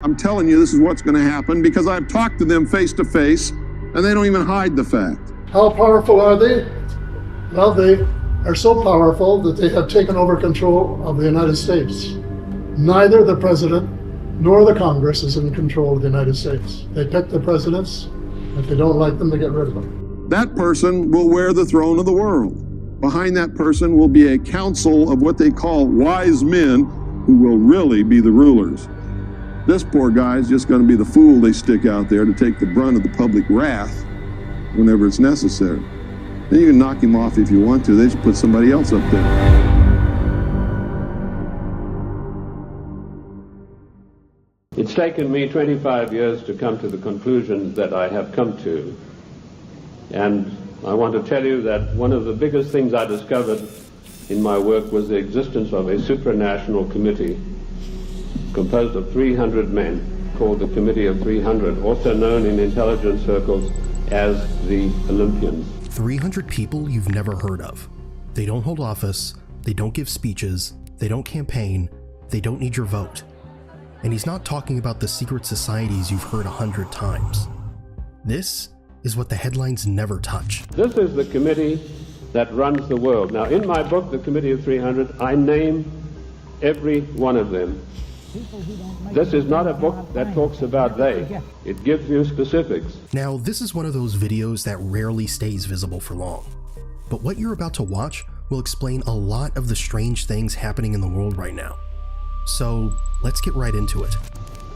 I'm telling you this is what's going to happen because I've talked to them face to face, and they don't even hide the fact. How powerful are they? Well, they are so powerful that they have taken over control of the United States. Neither the president nor the Congress is in control of the United States. They pick the presidents. If they don't like them, they get rid of them. That person will wear the throne of the world. Behind that person will be a council of what they call wise men who will really be the rulers. This poor guy is just going to be the fool they stick out there to take the brunt of the public wrath whenever it's necessary. Then you can knock him off if you want to. They just put somebody else up there. It's taken me 25 years to come to the conclusions that I have come to. And I want to tell you that one of the biggest things I discovered in my work was the existence of a supranational committee composed of 300 men called the Committee of 300, also known in intelligence circles as the Olympians. 300 people you've never heard of. They don't hold office, they don't give speeches, they don't campaign, they don't need your vote. And he's not talking about the secret societies you've heard 100 times. This is what the headlines never touch. This is the committee that runs the world. Now, in my book, The Committee of 300, I name every one of them. This is not a book that talks about they. It gives you specifics. Now, this is one of those videos that rarely stays visible for long. But what you're about to watch will explain a lot of the strange things happening in the world right now. So, let's get right into it.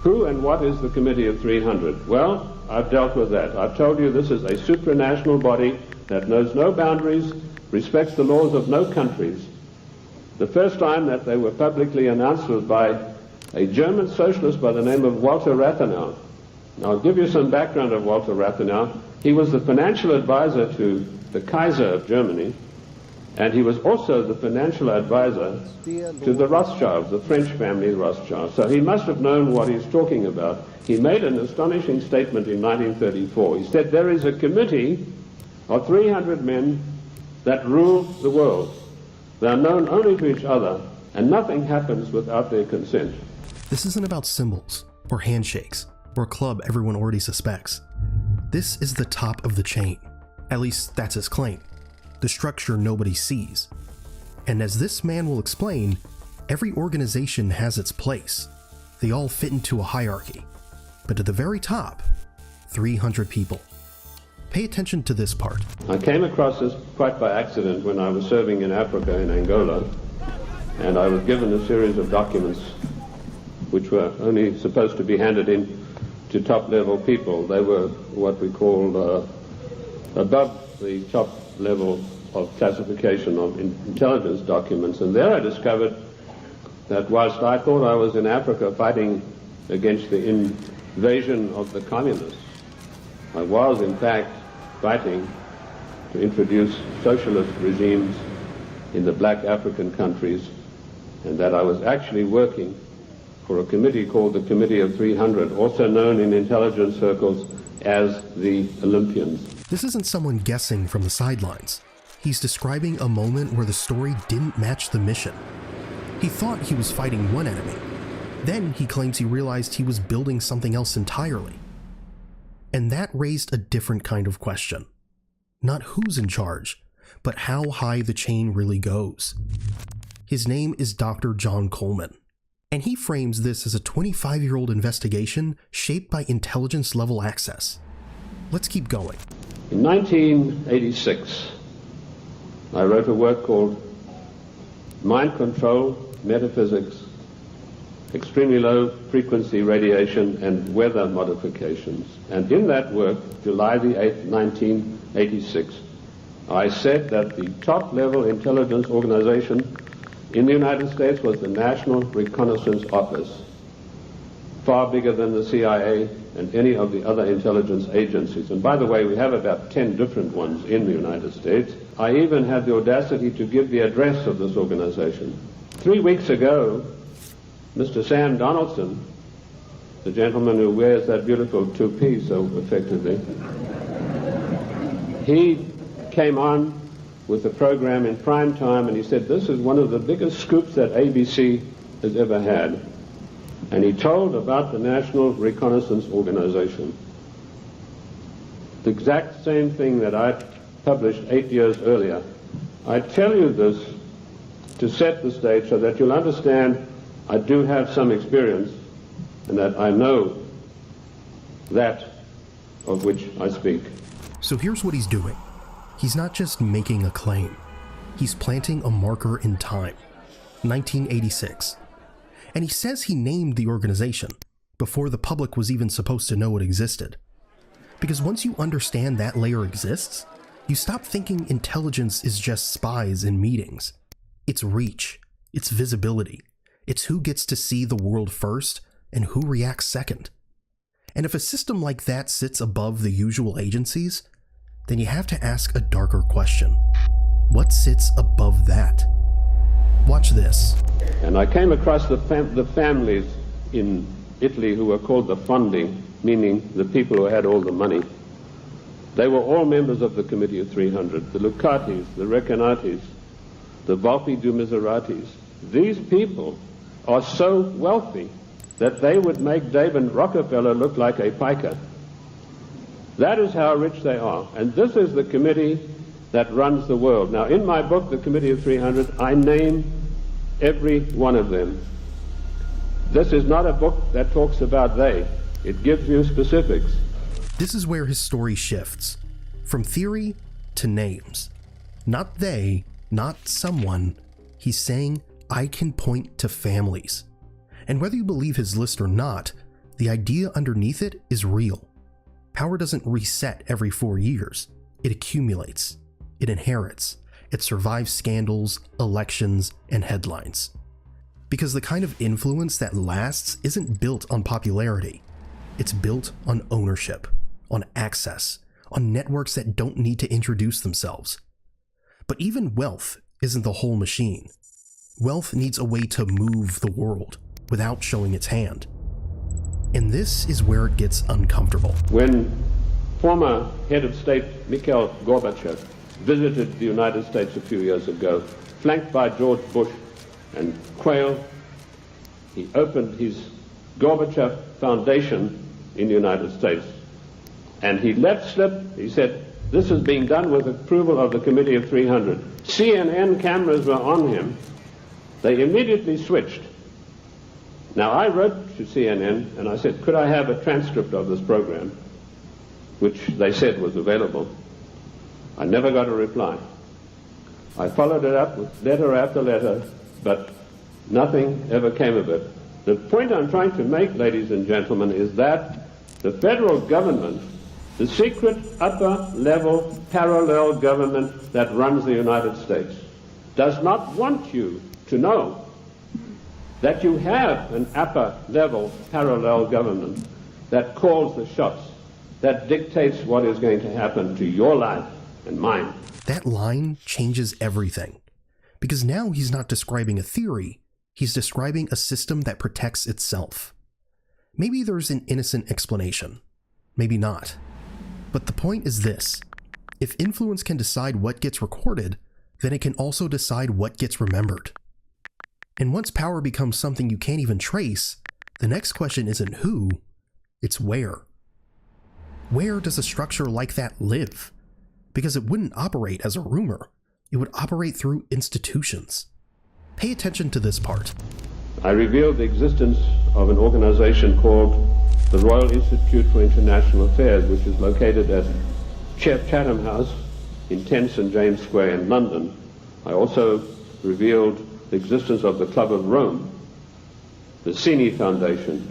Who and what is the Committee of 300? Well, I've dealt with that. I've told you this is a supranational body that knows no boundaries, respects the laws of no countries. The first time that they were publicly announced was by a German socialist by the name of Walter Rathenau. Now, I'll give you some background of Walter Rathenau. He was the financial advisor to the Kaiser of Germany, and he was also the financial advisor to the Rothschilds, the French family Rothschild. So he must have known what he's talking about. He made an astonishing statement in 1934. He said, there is a committee of 300 men that rule the world. They are known only to each other, and nothing happens without their consent. This isn't about symbols, or handshakes, or a club everyone already suspects. This is the top of the chain. At least that's his claim. The structure nobody sees. And as this man will explain, every organization has its place. They all fit into a hierarchy. But at the very top, 300 people. Pay attention to this part. I came across this quite by accident when I was serving in Africa, in Angola, and I was given a series of documents which were only supposed to be handed in to top-level people. They were what we called above the top level of classification of intelligence documents. And there I discovered that whilst I thought I was in Africa fighting against the invasion of the communists, I was in fact fighting to introduce socialist regimes in the black African countries, and that I was actually working for a committee called the Committee of 300, also known in intelligence circles as the Olympians. This isn't someone guessing from the sidelines. He's describing a moment where the story didn't match the mission. He thought he was fighting one enemy. Then he claims he realized he was building something else entirely. And that raised a different kind of question. Not who's in charge, but how high the chain really goes. His name is Dr. John Coleman, and he frames this as a 25-year-old investigation shaped by intelligence-level access. Let's keep going. In 1986, I wrote a work called Mind Control, Metaphysics, Extremely Low Frequency Radiation and Weather Modifications. And in that work, July the 8th, 1986, I said that the top-level intelligence organization in the United States was the National Reconnaissance Office, far bigger than the CIA and any of the other intelligence agencies. And by the way, we have about 10 different ones in the United States. I even had the audacity to give the address of this organization. 3 weeks ago, Mr. Sam Donaldson, the gentleman who wears that beautiful toupee so effectively, he came on with the program in prime time, and he said, this is one of the biggest scoops that ABC has ever had. and he told about the National Reconnaissance Organization. The exact same thing that I published 8 years earlier. I tell you this to set the stage so that you'll understand I do have some experience and that I know that of which I speak. So here's what he's doing. He's not just making a claim. He's planting a marker in time, 1986. And he says he named the organization before the public was even supposed to know it existed. Because once you understand that layer exists, you stop thinking intelligence is just spies in meetings. It's reach, it's visibility, it's who gets to see the world first and who reacts second. And if a system like that sits above the usual agencies, then you have to ask a darker question. What sits above that? Watch this. And I came across the families in Italy who were called the Fondi, meaning the people who had all the money. They were all members of the Committee of 300, the Lucatis, the Recanatis, the Volpi du Miseratis. These people are so wealthy that they would make David Rockefeller look like a piker. That is how rich they are. And this is the committee that runs the world. Now, in my book, The Committee of 300, I name every one of them. This is not a book that talks about they. It gives you specifics. This is where his story shifts, from theory to names. Not they, not someone. He's saying, I can point to families. And whether you believe his list or not, the idea underneath it is real. Power doesn't reset every 4 years. It accumulates. It inherits. It survives scandals, elections, and headlines. Because the kind of influence that lasts isn't built on popularity. It's built on ownership, on access, on networks that don't need to introduce themselves. But even wealth isn't the whole machine. Wealth needs a way to move the world without showing its hand. And this is where it gets uncomfortable. When former head of state Mikhail Gorbachev visited the United States a few years ago, flanked by George Bush and Quayle, he opened his Gorbachev Foundation in the United States. And he let slip, he said, this is being done with approval of the Committee of 300. CNN cameras were on him. They immediately switched. Now, I wrote to CNN and I said, could I have a transcript of this program, which they said was available. I never got a reply. I followed it up with letter after letter, but nothing ever came of it. The point I'm trying to make, ladies and gentlemen, is that the federal government, the secret upper-level parallel government that runs the United States, does not want you to know that you have an upper-level parallel government that calls the shots, that dictates what is going to happen to your life and mine. That line changes everything. Because now he's not describing a theory, he's describing a system that protects itself. Maybe there's an innocent explanation. Maybe not. But the point is this. If influence can decide what gets recorded, then it can also decide what gets remembered. And once power becomes something you can't even trace, the next question isn't who, it's where. Where does a structure like that live? Because it wouldn't operate as a rumor. It would operate through institutions. Pay attention to this part. I revealed the existence of an organization called the Royal Institute for International Affairs, which is located at Chatham House in 10 St. James Square in London. I also revealed the existence of the Club of Rome, the Cini Foundation,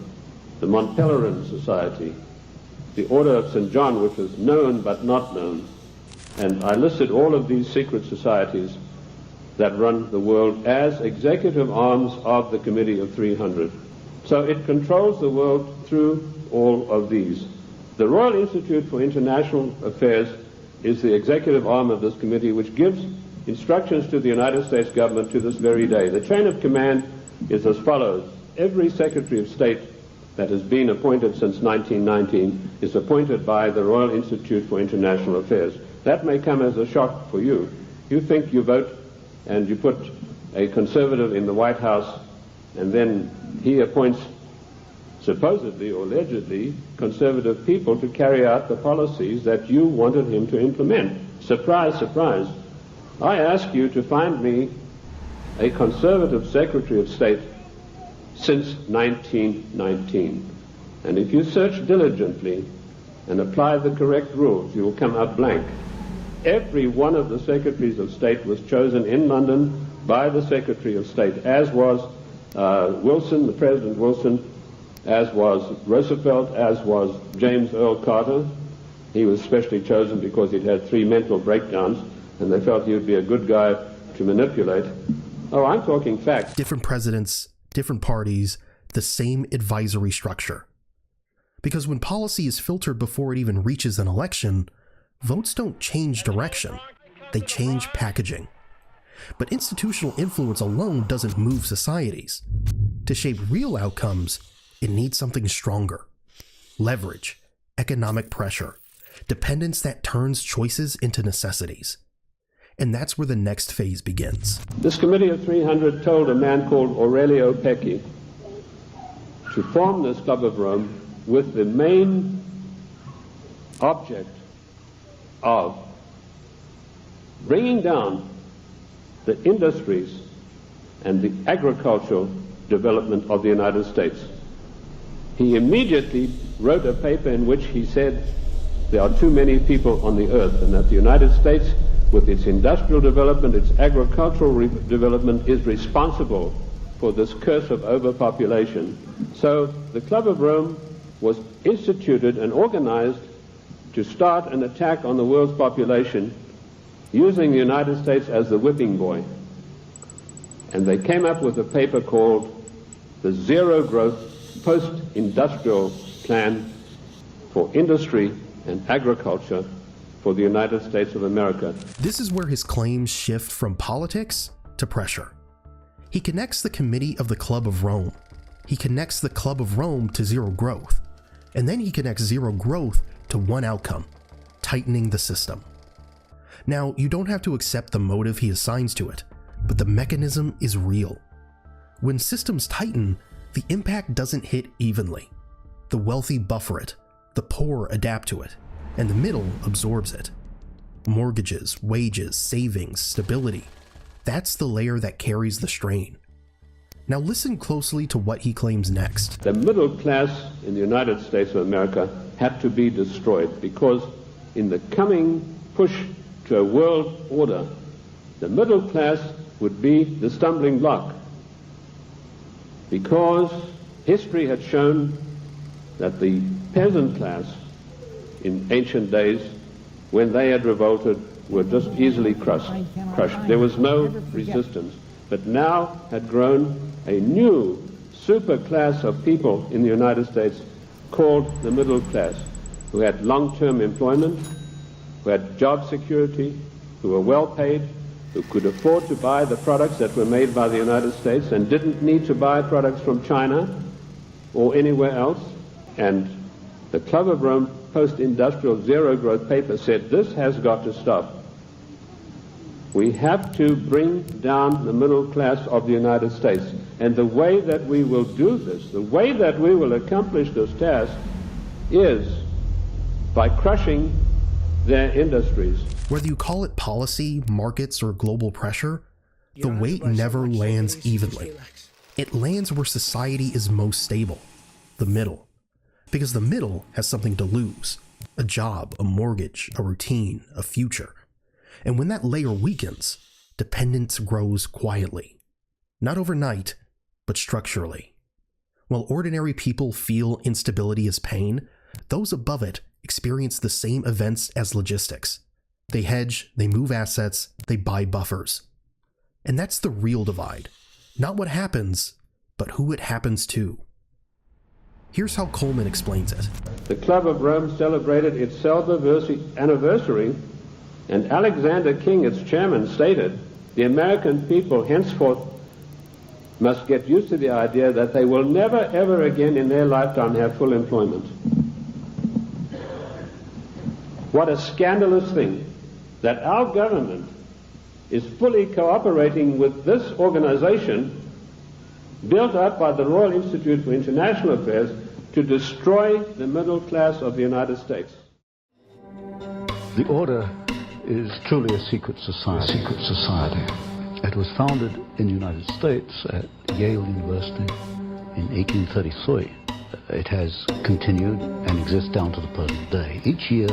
the Mont Pelerin Society, the Order of St. John, which was known but not known. And I listed all of these secret societies that run the world as executive arms of the Committee of 300. So it controls the world through all of these. The Royal Institute for International Affairs is the executive arm of this committee, which gives instructions to the United States government to this very day. The chain of command is as follows. Every Secretary of State that has been appointed since 1919 is appointed by the Royal Institute for International Affairs. That may come as a shock for you. You think you vote and you put a conservative in the White House, and then he appoints supposedly or allegedly conservative people to carry out the policies that you wanted him to implement. Surprise, surprise. I ask you to find me a conservative Secretary of State since 1919. And if you search diligently and apply the correct rules, you will come up blank. Every one of the Secretaries of State was chosen in London by the Secretary of State, as was Wilson, the President Wilson, as was Roosevelt, as was James Earl Carter. He was specially chosen because he'd had 3 mental breakdowns, and they felt he would be a good guy to manipulate. Oh, I'm talking facts. Different presidents, different parties, the same advisory structure. Because when policy is filtered before it even reaches an election, votes don't change direction, they change packaging. But institutional influence alone doesn't move societies. To shape real outcomes, it needs something stronger. Leverage, economic pressure, dependence that turns choices into necessities. And that's where the next phase begins. This Committee of 300 told a man called Aurelio Pecci to form this Club of Rome with the main object of bringing down the industries and the agricultural development of the United States. He immediately wrote a paper in which he said there are too many people on the earth, and that the United States, with its industrial development, its agricultural development, is responsible for this curse of overpopulation. So the Club of Rome was instituted and organized to start an attack on the world's population using the United States as the whipping boy. And they came up with a paper called the Zero Growth Post-Industrial Plan for Industry and Agriculture for the United States of America. This is where his claims shift from politics to pressure. He connects the Committee of the Club of Rome. He connects the Club of Rome to zero growth. And then he connects zero growth to one outcome: tightening the system. Now, you don't have to accept the motive he assigns to it, but the mechanism is real. When systems tighten, the impact doesn't hit evenly. The wealthy buffer it, the poor adapt to it, and the middle absorbs it. Mortgages, wages, savings, stability. That's the layer that carries the strain. Now listen closely to what he claims next. The middle class in the United States of America had to be destroyed because in the coming push to a world order, the middle class would be the stumbling block, because history had shown that the peasant class in ancient days, when they had revolted, were just easily crushed. There was no resistance. But now had grown a new super class of people in the United States called the middle class, who had long-term employment, who had job security, who were well paid, who could afford to buy the products that were made by the United States and didn't need to buy products from China or anywhere else. And the Club of Rome post-industrial zero growth paper said this has got to stop. We have to bring down the middle class of the United States. And the way that we will do this, the way that we will accomplish this task, is by crushing their industries. Whether you call it policy, markets, or global pressure, the weight never lands evenly. It lands where society is most stable, the middle. Because the middle has something to lose: a job, a mortgage, a routine, a future. And when that layer weakens, dependence grows quietly. Not overnight, but structurally. While ordinary people feel instability as pain, those above it experience the same events as logistics. They hedge, they move assets, they buy buffers. And that's the real divide. Not what happens, but who it happens to. Here's how Coleman explains it. The Club of Rome celebrated its celebratory anniversary, and Alexander King, its chairman, stated, the American people henceforth must get used to the idea that they will never ever again in their lifetime have full employment. What a scandalous thing that our government is fully cooperating with this organization built up by the Royal Institute for International Affairs, to destroy the middle class of the United States. The Order is truly a secret society. It was founded in the United States at Yale University in 1833. It has continued and exists down to the present day. Each year,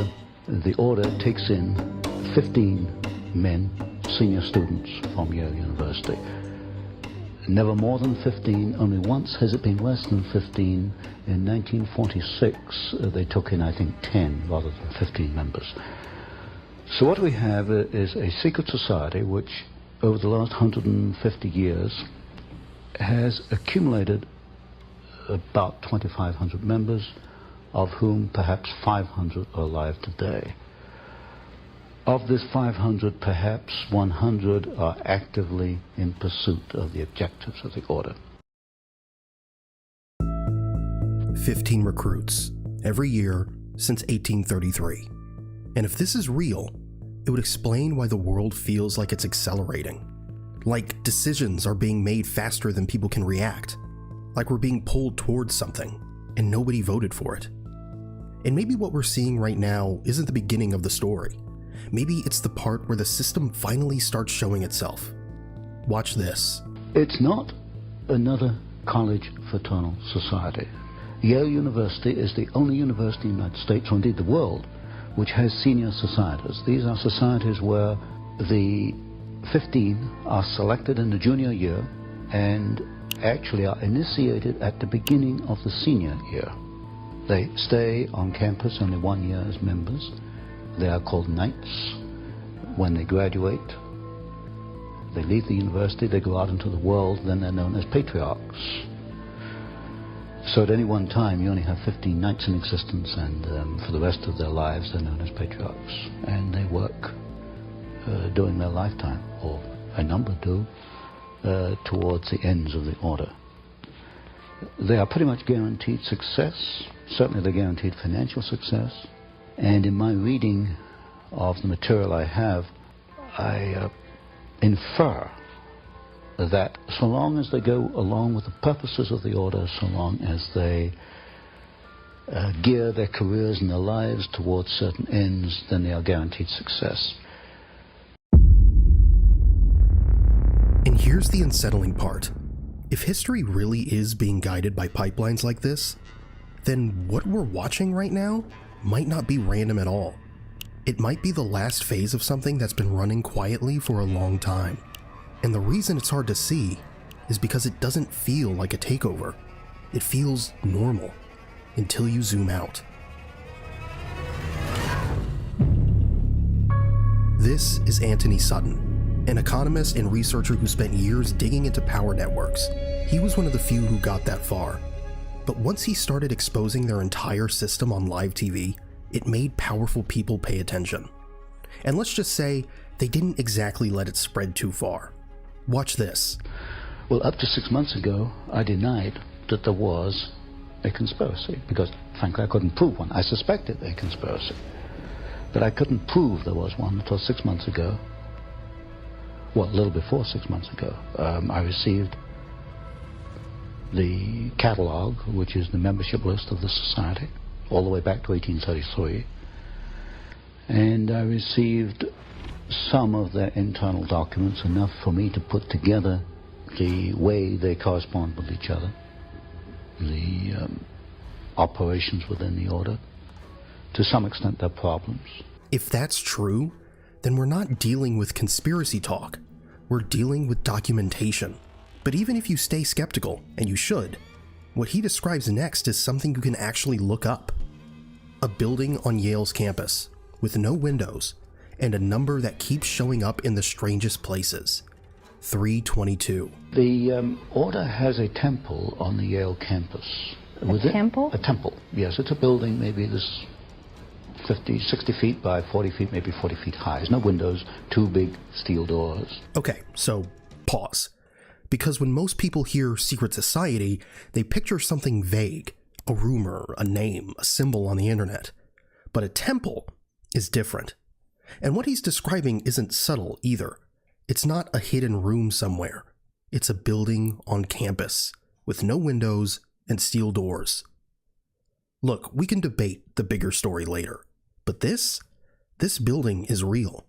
the Order takes in 15 men, senior students from Yale University. Never more than 15, only once has it been less than 15. In 1946, they took in, I think, 10 rather than 15 members. So what we have is a secret society which, over the last 150 years, has accumulated about 2,500 members, of whom perhaps 500 are alive today. Of this 500, perhaps 100 are actively in pursuit of the objectives of the Order. 15 recruits, every year since 1833. And if this is real, it would explain why the world feels like it's accelerating. Like decisions are being made faster than people can react. Like we're being pulled towards something, and nobody voted for it. And maybe what we're seeing right now isn't the beginning of the story. Maybe it's the part where the system finally starts showing itself. Watch this. It's not another college fraternal society. Yale University is the only university in the United States, or indeed the world, which has senior societies. These are societies where the 15 are selected in the junior year and actually are initiated at the beginning of the senior year. They stay on campus only 1 year as members. They are called knights. When they graduate, they leave the university, they go out into the world, then they're known as patriarchs. So at any one time, you only have 15 knights in existence, and for the rest of their lives, they're known as patriarchs. And they work during their lifetime, or a number do, towards the ends of the Order. They are pretty much guaranteed success. Certainly they're guaranteed financial success. And in my reading of the material I have, I infer that so long as they go along with the purposes of the Order, so long as they gear their careers and their lives towards certain ends, then they are guaranteed success. And here's the unsettling part. If history really is being guided by pipelines like this, then what we're watching right now might not be random at all. It might be the last phase of something that's been running quietly for a long time. And the reason it's hard to see is because it doesn't feel like a takeover. It feels normal until you zoom out. This is Anthony Sutton, an economist and researcher who spent years digging into power networks. He was one of the few who got that far. But once he started exposing their entire system on live TV, it made powerful people pay attention. And let's just say they didn't exactly let it spread too far. Watch this. Well, up to 6 months ago, I denied that there was a conspiracy, because frankly I couldn't prove one. I suspected a conspiracy, but I couldn't prove there was one until 6 months ago. Well, a little before 6 months ago, I received the catalog, which is the membership list of the society, all the way back to 1833. And I received some of their internal documents, enough for me to put together the way they correspond with each other, the operations within the Order, to some extent their problems. If that's true, then we're not dealing with conspiracy talk. We're dealing with documentation. But even if you stay skeptical, and you should, what he describes next is something you can actually look up. A building on Yale's campus, with no windows, and a number that keeps showing up in the strangest places. 322. The Order has a temple on the Yale campus. A temple? A temple, yes. It's a building maybe this 50, 60 feet by 40 feet, maybe 40 feet high. There's no windows, two big steel doors. Okay, so pause. Because when most people hear secret society, they picture something vague, a rumor, a name, a symbol on the internet. But a temple is different. And what he's describing isn't subtle either. It's not a hidden room somewhere. It's a building on campus, with no windows and steel doors. Look, we can debate the bigger story later, but this building is real.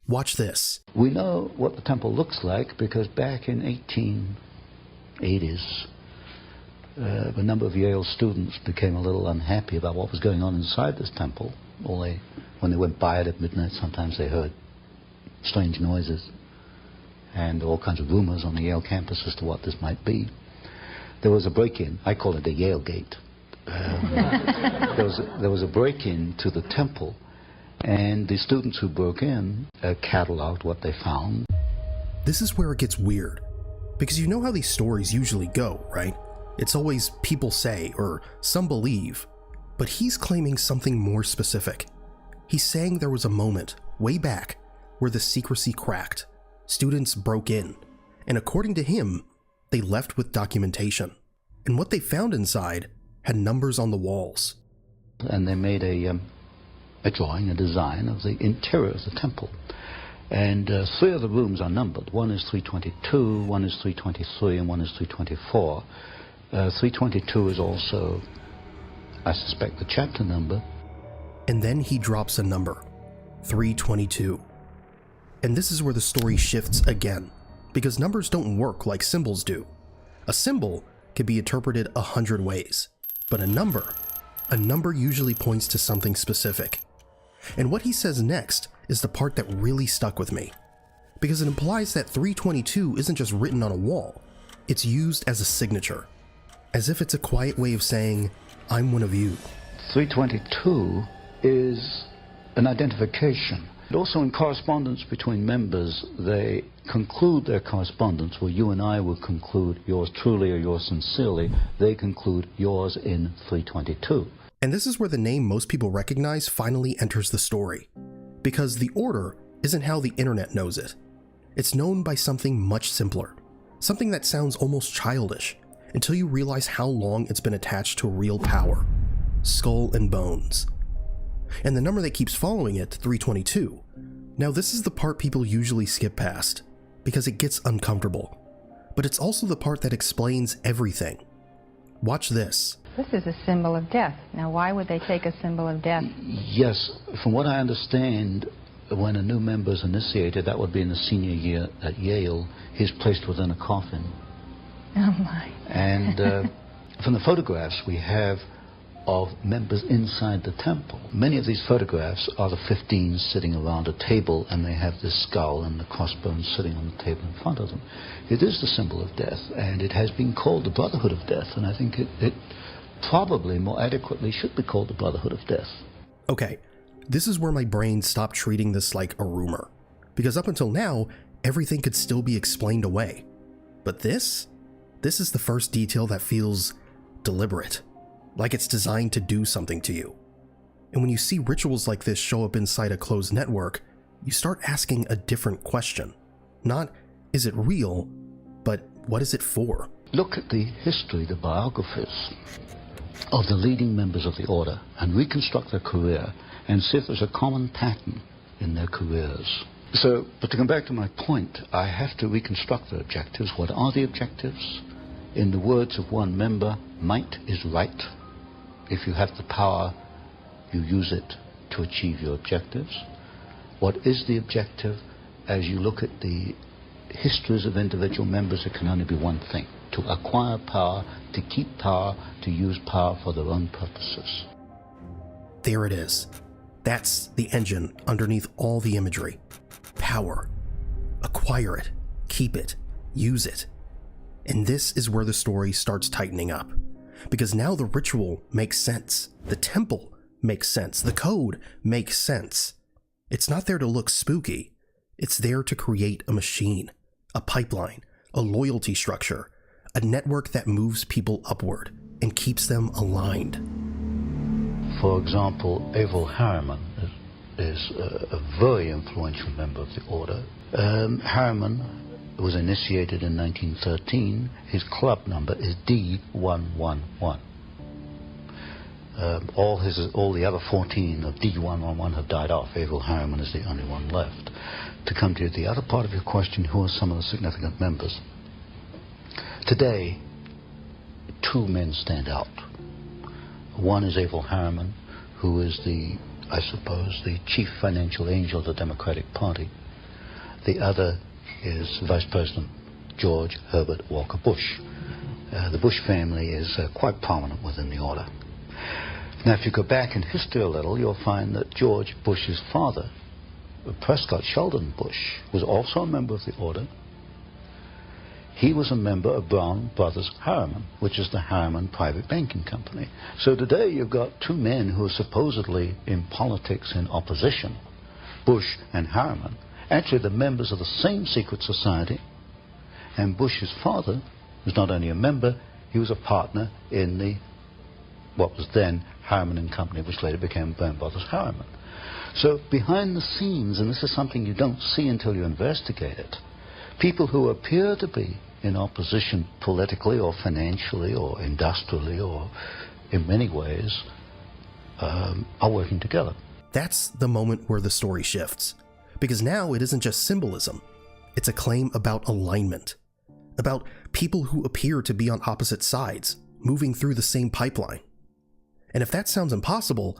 Watch this. We know what the temple looks like because back in 1880s, a number of Yale students became a little unhappy about what was going on inside this temple. When they went by it at midnight, sometimes they heard strange noises and all kinds of rumors on the Yale campus as to what this might be. There was a break-in. I call it the Yale Gate. There was a break-in to the temple, and the students who broke in cataloged what they found. This is where it gets weird, because you know how these stories usually go, right? It's always people say or some believe, but he's claiming something more specific. He's saying there was a moment, way back, where the secrecy cracked. Students broke in, and according to him, they left with documentation. And what they found inside had numbers on the walls. And they made a drawing, a design of the interior of the temple. And 3 of the rooms are numbered. One is 322, one is 323, and one is 324. 322 is also, I suspect, the chapter number. And then he drops a number, 322. And this is where the story shifts again, because numbers don't work like symbols do. A symbol can be interpreted 100 ways, but a number usually points to something specific. And what he says next is the part that really stuck with me, because it implies that 322 isn't just written on a wall, it's used as a signature, as if it's a quiet way of saying, I'm one of you. 322 is an identification. And also in correspondence between members, they conclude their correspondence where you and I would conclude yours truly or yours sincerely. They conclude yours in 322. And this is where the name most people recognize finally enters the story, because the order isn't how the internet knows it. It's known by something much simpler, something that sounds almost childish, until you realize how long it's been attached to real power: skull and bones. And the number that keeps following it, 322. Now this is the part people usually skip past, because it gets uncomfortable. But it's also the part that explains everything. Watch this. This is a symbol of death. Now why would they take a symbol of death? Yes, from what I understand, when a new member is initiated, that would be in the senior year at Yale, he's placed within a coffin. Oh my. And from the photographs we have of members inside the temple, many of these photographs are the 15s sitting around a table, and they have this skull and the crossbones sitting on the table in front of them. It is the symbol of death, and it has been called the Brotherhood of Death, and I think it probably more adequately should be called the Brotherhood of Death. Okay, this is where my brain stopped treating this like a rumor, because up until now, everything could still be explained away. But this is the first detail that feels deliberate, like it's designed to do something to you. And when you see rituals like this show up inside a closed network, you start asking a different question. Not, is it real, but what is it for? Look at the history, the biographies of the leading members of the order, and reconstruct their career and see if there's a common pattern in their careers. But to come back to my point, I have to reconstruct their objectives. What are the objectives? In the words of one member, might is right. If you have the power, you use it to achieve your objectives. What is the objective? As you look at the histories of individual members, it can only be one thing: to acquire power, to keep power, to use power for their own purposes. There it is. That's the engine underneath all the imagery. Power. Acquire it, keep it, use it. And this is where the story starts tightening up, because now the ritual makes sense, the temple makes sense, the code makes sense. It's not there to look spooky, it's there to create a machine, a pipeline, a loyalty structure, a network that moves people upward and keeps them aligned. For example, Averell Harriman is a very influential member of the order. Harriman was initiated in 1913. His club number is D111. All the other 14 of D111 have died off. Averell Harriman is the only one left. To come to the other part of your question, who are some of the significant members? Today, 2 men stand out. One is Averell Harriman, who is I suppose, the chief financial angel of the Democratic Party. The other is Vice President George Herbert Walker Bush. The Bush family is quite prominent within the order. Now, if you go back in history a little, you'll find that George Bush's father, Prescott Sheldon Bush, was also a member of the order. He was a member of Brown Brothers Harriman, which is the Harriman private banking company. So today you've got two men who are supposedly in politics in opposition, Bush and Harriman, actually the members of the same secret society. And Bush's father was not only a member, he was a partner in what was then Harriman and Company, which later became Brown Brothers Harriman. So behind the scenes, and this is something you don't see until you investigate it, people who appear to be in opposition politically or financially or industrially or in many ways are working together. That's the moment where the story shifts. Because now it isn't just symbolism. It's a claim about alignment. About people who appear to be on opposite sides, moving through the same pipeline. And if that sounds impossible,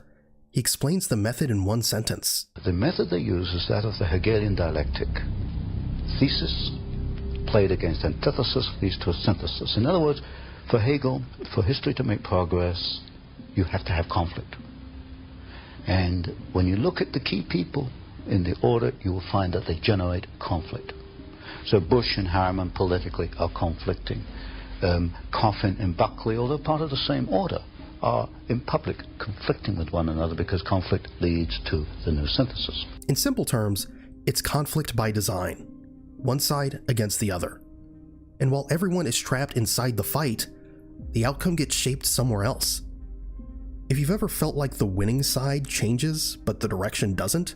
he explains the method in one sentence. The method they use is that of the Hegelian dialectic. Thesis played against antithesis leads to a synthesis. In other words, for Hegel, for history to make progress, you have to have conflict. And when you look at the key people in the order, you will find that they generate conflict. So Bush and Harriman politically are conflicting. Coffin and Buckley, although part of the same order, are in public conflicting with one another because conflict leads to the new synthesis. In simple terms, it's conflict by design. One side against the other. And while everyone is trapped inside the fight, the outcome gets shaped somewhere else. If you've ever felt like the winning side changes, but the direction doesn't,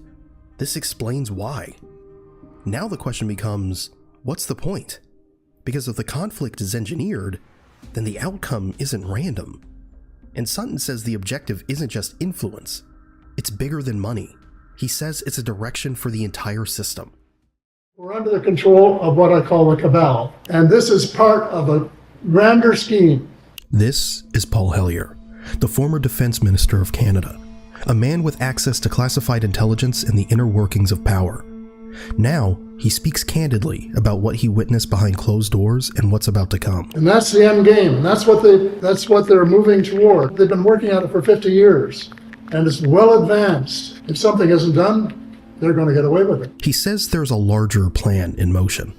this explains why. Now the question becomes, what's the point? Because if the conflict is engineered, then the outcome isn't random. And Sutton says the objective isn't just influence, it's bigger than money. He says it's a direction for the entire system. We're under the control of what I call the cabal, and this is part of a grander scheme. This is Paul Hellyer, the former Defense Minister of Canada, a man with access to classified intelligence and the inner workings of power. Now, he speaks candidly about what he witnessed behind closed doors and what's about to come. And that's the end game, and that's what they're moving toward. They've been working at it for 50 years, and it's well advanced. If something isn't done, they're going to get away with it. He says there's a larger plan in motion,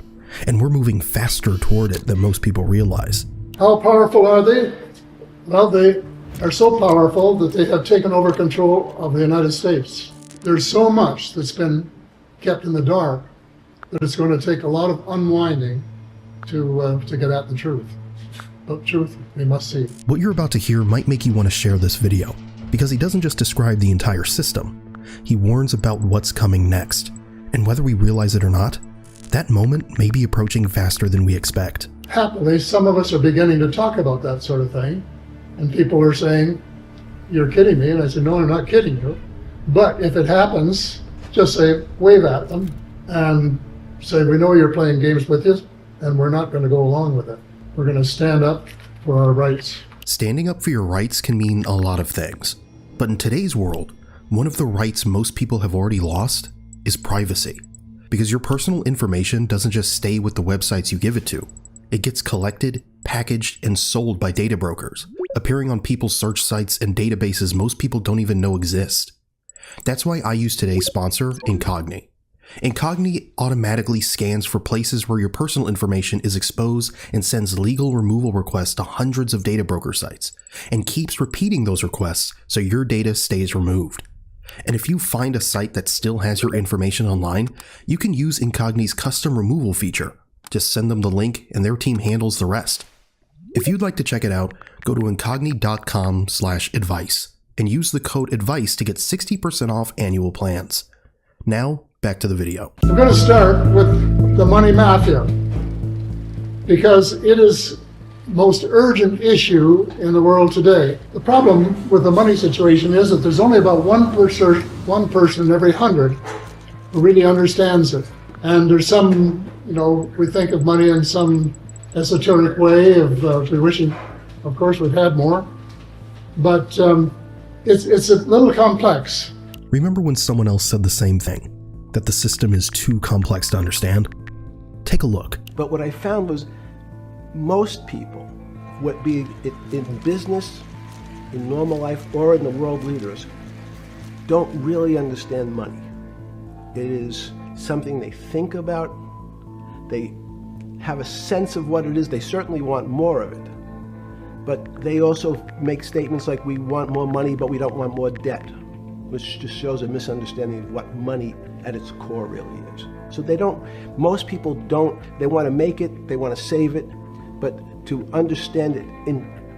and we're moving faster toward it than most people realize. How powerful are they? Well, they are so powerful that they have taken over control of the United States. There's so much that's been kept in the dark that it's going to take a lot of unwinding to get at the truth. But truth, we must see. What you're about to hear might make you want to share this video, because he doesn't just describe the entire system. He warns about what's coming next, and whether we realize it or not, that moment may be approaching faster than we expect. Happily, some of us are beginning to talk about that sort of thing, and people are saying, "You're kidding me," and I said, "No, I'm not kidding you. But if it happens, just say, wave at them, and say, we know you're playing games with us, and we're not going to go along with it. We're going to stand up for our rights." Standing up for your rights can mean a lot of things, but in today's world, one of the rights most people have already lost is privacy. Because your personal information doesn't just stay with the websites you give it to. It gets collected, packaged, and sold by data brokers, appearing on people's search sites and databases most people don't even know exist. That's why I use today's sponsor, Incogni. Incogni automatically scans for places where your personal information is exposed and sends legal removal requests to hundreds of data broker sites, and keeps repeating those requests so your data stays removed. And if you find a site that still has your information online, you can use Incogni's custom removal feature. Just send them the link and their team handles the rest. If you'd like to check it out, go to incogni.com/advice and use the code ADVICE to get 60% off annual plans. Now, back to the video. I'm going to start with the money mafia, because it is the most urgent issue in the world today. The problem with the money situation is that there's only about one person in every 100 who really understands it. And there's some, we think of money in some esoteric way of we wishing, of course, we'd had more. but it's a little complex. Remember when someone else said the same thing? That the system is too complex to understand? Take a look. But what I found was most people, be it in business, in normal life, or in the world leaders, don't really understand money. It is something they think about. They have a sense of what it is. They certainly want more of it. But they also make statements like, we want more money, but we don't want more debt, which just shows a misunderstanding of what money at its core really is. So most people don't, they want to make it, they want to save it, but to understand it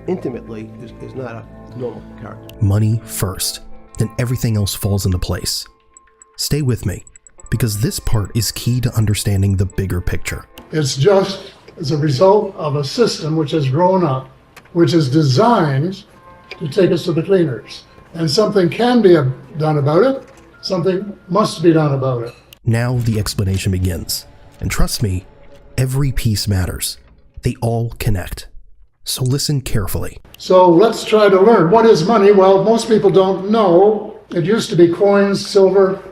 intimately is not a normal character. Money first, then everything else falls into place. Stay with me, because this part is key to understanding the bigger picture. It's just as a result of a system which has grown up, which is designed to take us to the cleaners. And something can be done about it, something must be done about it. Now the explanation begins. And trust me, every piece matters. They all connect. So listen carefully. So let's try to learn. What is money? Well, most people don't know. It used to be coins, silver,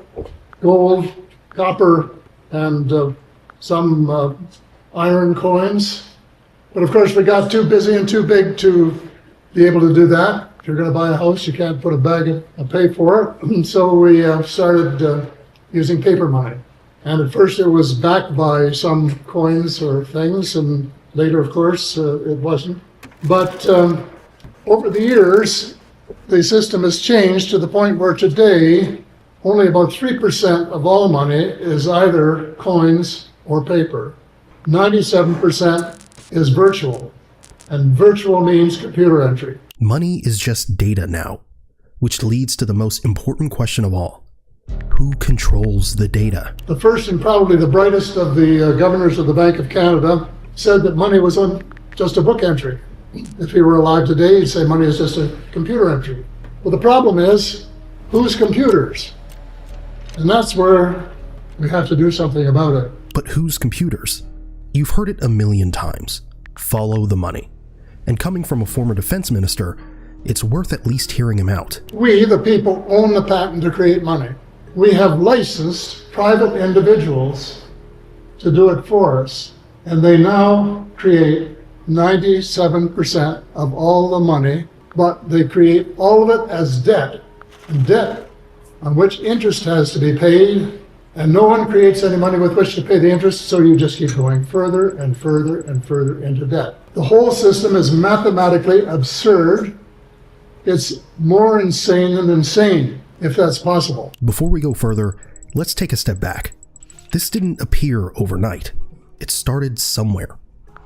gold, copper, and some iron coins. But of course, we got too busy and too big to be able to do that. If you're going to buy a house, you can't put a bag and pay for it. And so we started using paper money. And at first it was backed by some coins or things, and later, of course, it wasn't. But over the years, the system has changed to the point where today, only about 3% of all money is either coins or paper. 97% is virtual, and virtual means computer entry. Money is just data now, which leads to the most important question of all. Who controls the data? The first and probably the brightest of the governors of the Bank of Canada said that money was just a book entry. If he were alive today, he'd say money is just a computer entry. Well, the problem is, whose computers? And that's where we have to do something about it. But whose computers? You've heard it a million times. Follow the money. And coming from a former defense minister, it's worth at least hearing him out. We, the people, own the patent to create money. We have licensed private individuals to do it for us. And they now create 97% of all the money, but they create all of it as debt. And debt on which interest has to be paid, and no one creates any money with which to pay the interest, so you just keep going further and further and further into debt. The whole system is mathematically absurd. It's more insane than insane, if that's possible. Before we go further, let's take a step back. This didn't appear overnight. It started somewhere.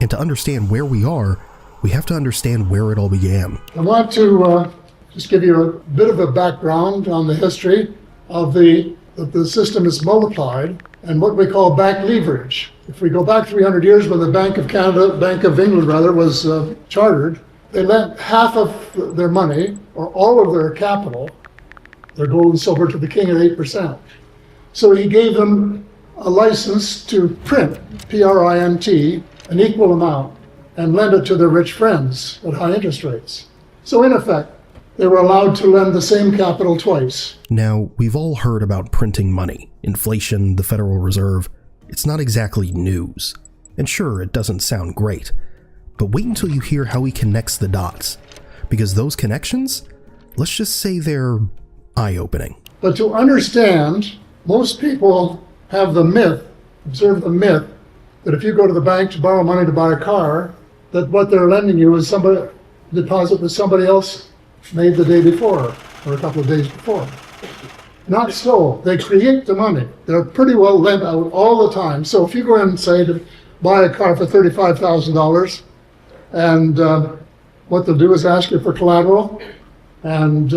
And to understand where we are, we have to understand where it all began. I want to just give you a bit of a background on the history of the system is multiplied and what we call back leverage. If we go back 300 years when the Bank of England was chartered, they lent half of their money or all of their capital, their gold and silver, to the king at 8%. So he gave them a license to print, P-R-I-N-T, an equal amount and lend it to their rich friends at high interest rates. So in effect, they were allowed to lend the same capital twice. Now, we've all heard about printing money, inflation, the Federal Reserve. It's not exactly news. And sure, it doesn't sound great. But wait until you hear how he connects the dots. Because those connections, let's just say they're eye-opening. But to understand, most people have the myth, observe the myth, that if you go to the bank to borrow money to buy a car, that what they're lending you is somebody deposit that somebody else made the day before or a couple of days before. Not so. They create the money. They're pretty well lent out all the time. So if you go in and say to buy a car for $35,000, and what they'll do is ask you for collateral, and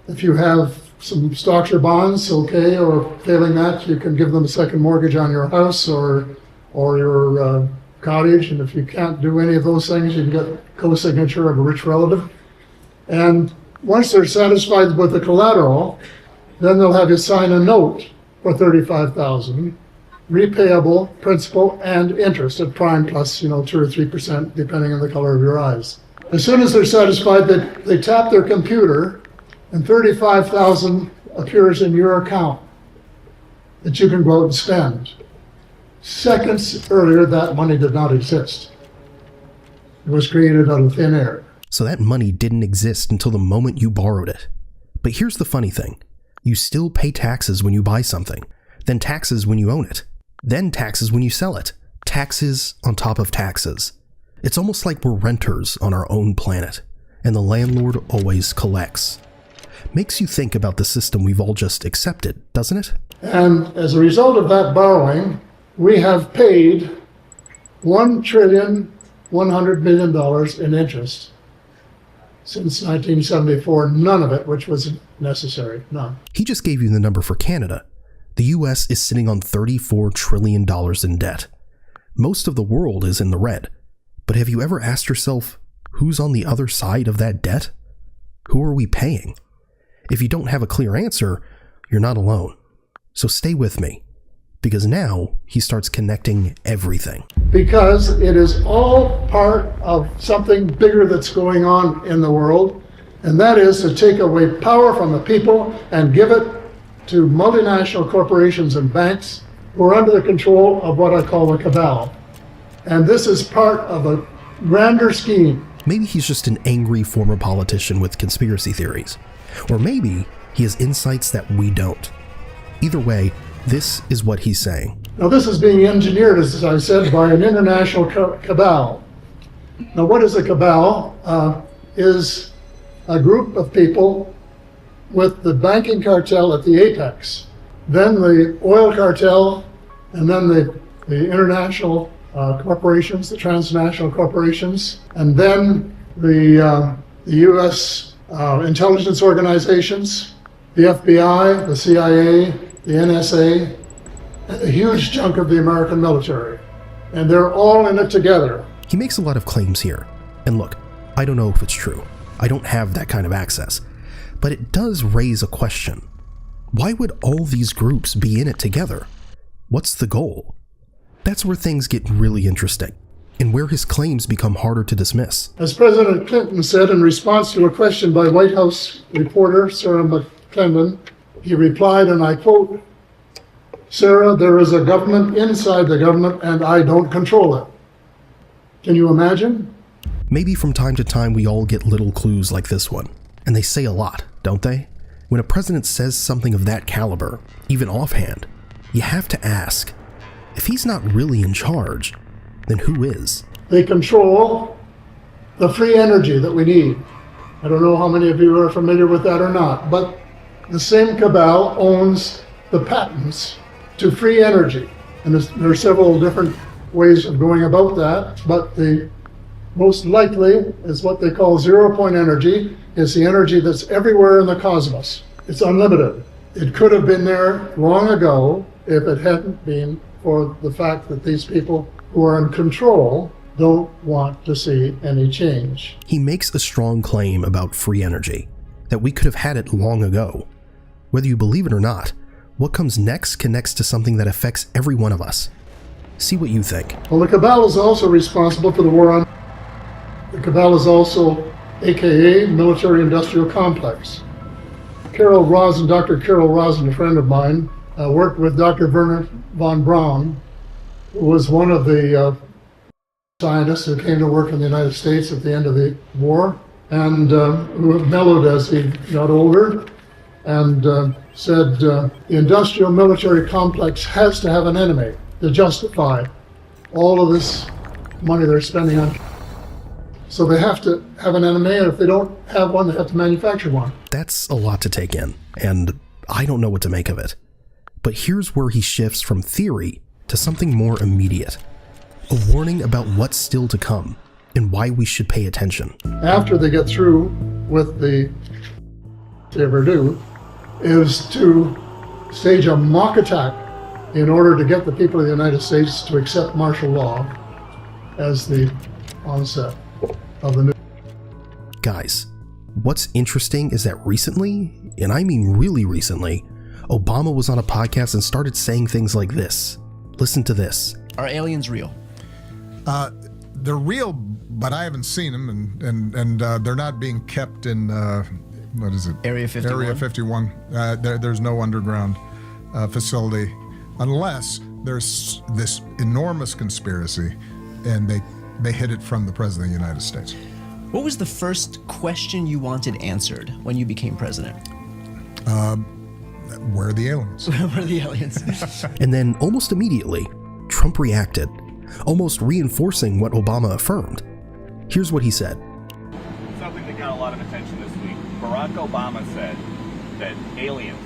if you have some stocks or bonds, okay, or failing that, you can give them a second mortgage on your house or your cottage, and if you can't do any of those things, you can get co-signature of a rich relative. And once they're satisfied with the collateral, then they'll have you sign a note for $35,000, repayable principal and interest at prime plus, 2 or 3%, depending on the color of your eyes. As soon as they're satisfied, they tap their computer and $35,000 appears in your account that you can go out and spend. Seconds earlier, that money did not exist. It was created out of thin air. So that money didn't exist until the moment you borrowed it. But here's the funny thing. You still pay taxes when you buy something, then taxes when you own it, then taxes when you sell it. Taxes on top of taxes. It's almost like we're renters on our own planet, and the landlord always collects. Makes you think about the system we've all just accepted, doesn't it? And as a result of that borrowing, we have paid $1,100 billion in interest since 1974, none of it which was necessary, none. He just gave you the number for Canada. The US is sitting on $34 trillion in debt. Most of the world is in the red. But have you ever asked yourself, who's on the other side of that debt? Who are we paying? If you don't have a clear answer, you're not alone. So stay with me, because now he starts connecting everything. Because it is all part of something bigger that's going on in the world, and that is to take away power from the people and give it to multinational corporations and banks who are under the control of what I call the cabal. And this is part of a grander scheme. Maybe he's just an angry former politician with conspiracy theories. Or maybe he has insights that we don't. Either way, this is what he's saying. Now this is being engineered, as I said, by an international cabal. Now what is a cabal? Is a group of people with the banking cartel at the apex, then the oil cartel, and then the international corporations, the transnational corporations, and then the U.S. Intelligence organizations, the FBI, the CIA, the NSA, and a huge chunk of the American military. And they're all in it together. He makes a lot of claims here. And look, I don't know if it's true. I don't have that kind of access. But it does raise a question. Why would all these groups be in it together? What's the goal? That's where things get really interesting, and where his claims become harder to dismiss. As President Clinton said in response to a question by White House reporter Sarah McClendon, he replied, and I quote, "Sarah, there is a government inside the government and I don't control it." Can you imagine? Maybe from time to time we all get little clues like this one, and they say a lot, don't they? When a president says something of that caliber, even offhand, you have to ask, if he's not really in charge, then who is? They control the free energy that we need. I don't know how many of you are familiar with that or not, but the same cabal owns the patents to free energy. And there are several different ways of going about that, but the most likely is what they call zero-point energy. Is the energy that's everywhere in the cosmos. It's unlimited. It could have been there long ago if it hadn't been for the fact that these people who are in control don't want to see any change. He makes a strong claim about free energy, that we could have had it long ago. Whether you believe it or not, what comes next connects to something that affects every one of us. See what you think. Well, the cabal is also responsible for the war on... The cabal is also AKA military-industrial complex. Dr. Carol Rosin, a friend of mine, worked with Dr. Werner von Braun, who was one of the scientists who came to work in the United States at the end of the war, and who mellowed as he got older, and said the industrial military complex has to have an enemy to justify all of this money they're spending on. So they have to have an enemy, and if they don't have one, they have to manufacture one. That's a lot to take in, and I don't know what to make of it. But here's where he shifts from theory to something more immediate. A warning about what's still to come, and why we should pay attention. After they get through with the, if they ever do, is to stage a mock attack in order to get the people of the United States to accept martial law as the onset of the new. Guys, what's interesting is that recently, and I mean really recently, Obama was on a podcast and started saying things like this. Listen to this. Are aliens real? They're real, but I haven't seen them, and they're not being kept in, what is it? Area 51? Area 51. There's no underground facility unless there's this enormous conspiracy and they hid it from the President of the United States. What was the first question you wanted answered when you became president? Where are the aliens? Where are the aliens? And then almost immediately, Trump reacted, almost reinforcing what Obama affirmed. Here's what he said. Something that got a lot of attention this week. Barack Obama said that aliens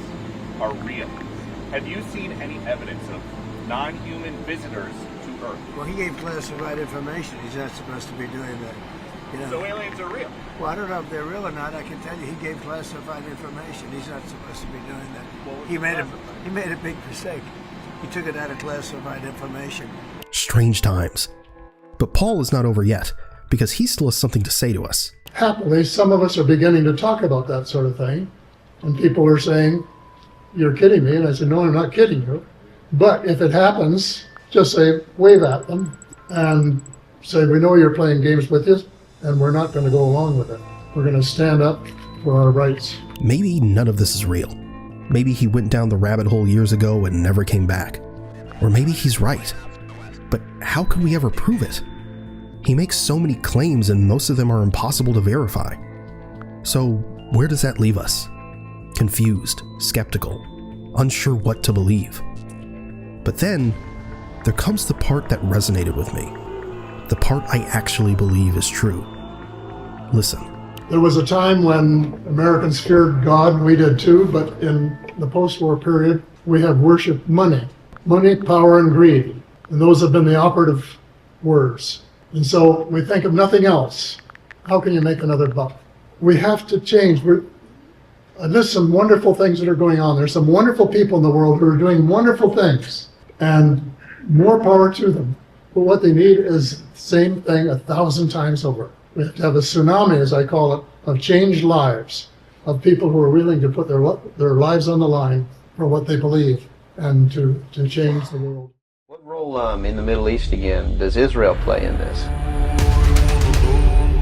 are real. Have you seen any evidence of non-human visitors to Earth? Well, he gave classified information. He's not supposed to be doing that. You know. So aliens are real? Well, I don't know if they're real or not. I can tell you he gave classified information. He's not supposed to be doing that. He made a big mistake. He took it out of classified information. Strange times. But Paul is not over yet, because he still has something to say to us. Happily, some of us are beginning to talk about that sort of thing. And people are saying, "You're kidding me." And I said, "No, I'm not kidding you. But if it happens, just say, wave at them and say, we know you're playing games with us, and we're not going to go along with it. We're going to stand up for our rights." Maybe none of this is real. Maybe he went down the rabbit hole years ago and never came back. Or maybe he's right. But how could we ever prove it? He makes so many claims and most of them are impossible to verify. So where does that leave us? Confused, skeptical, unsure what to believe. But then, there comes the part that resonated with me. The part I actually believe is true. Listen. There was a time when Americans feared God, we did too, but in the post-war period, we have worshipped money. Money, power, and greed. And those have been the operative words. And so we think of nothing else. How can you make another buck? We have to change. There's some wonderful things that are going on. There's some wonderful people in the world who are doing wonderful things. And more power to them. But what they need is the same thing 1,000 times over. We have to have a tsunami, as I call it, of changed lives, of people who are willing to put their lives on the line for what they believe and to change the world. What role in the Middle East again does Israel play in this?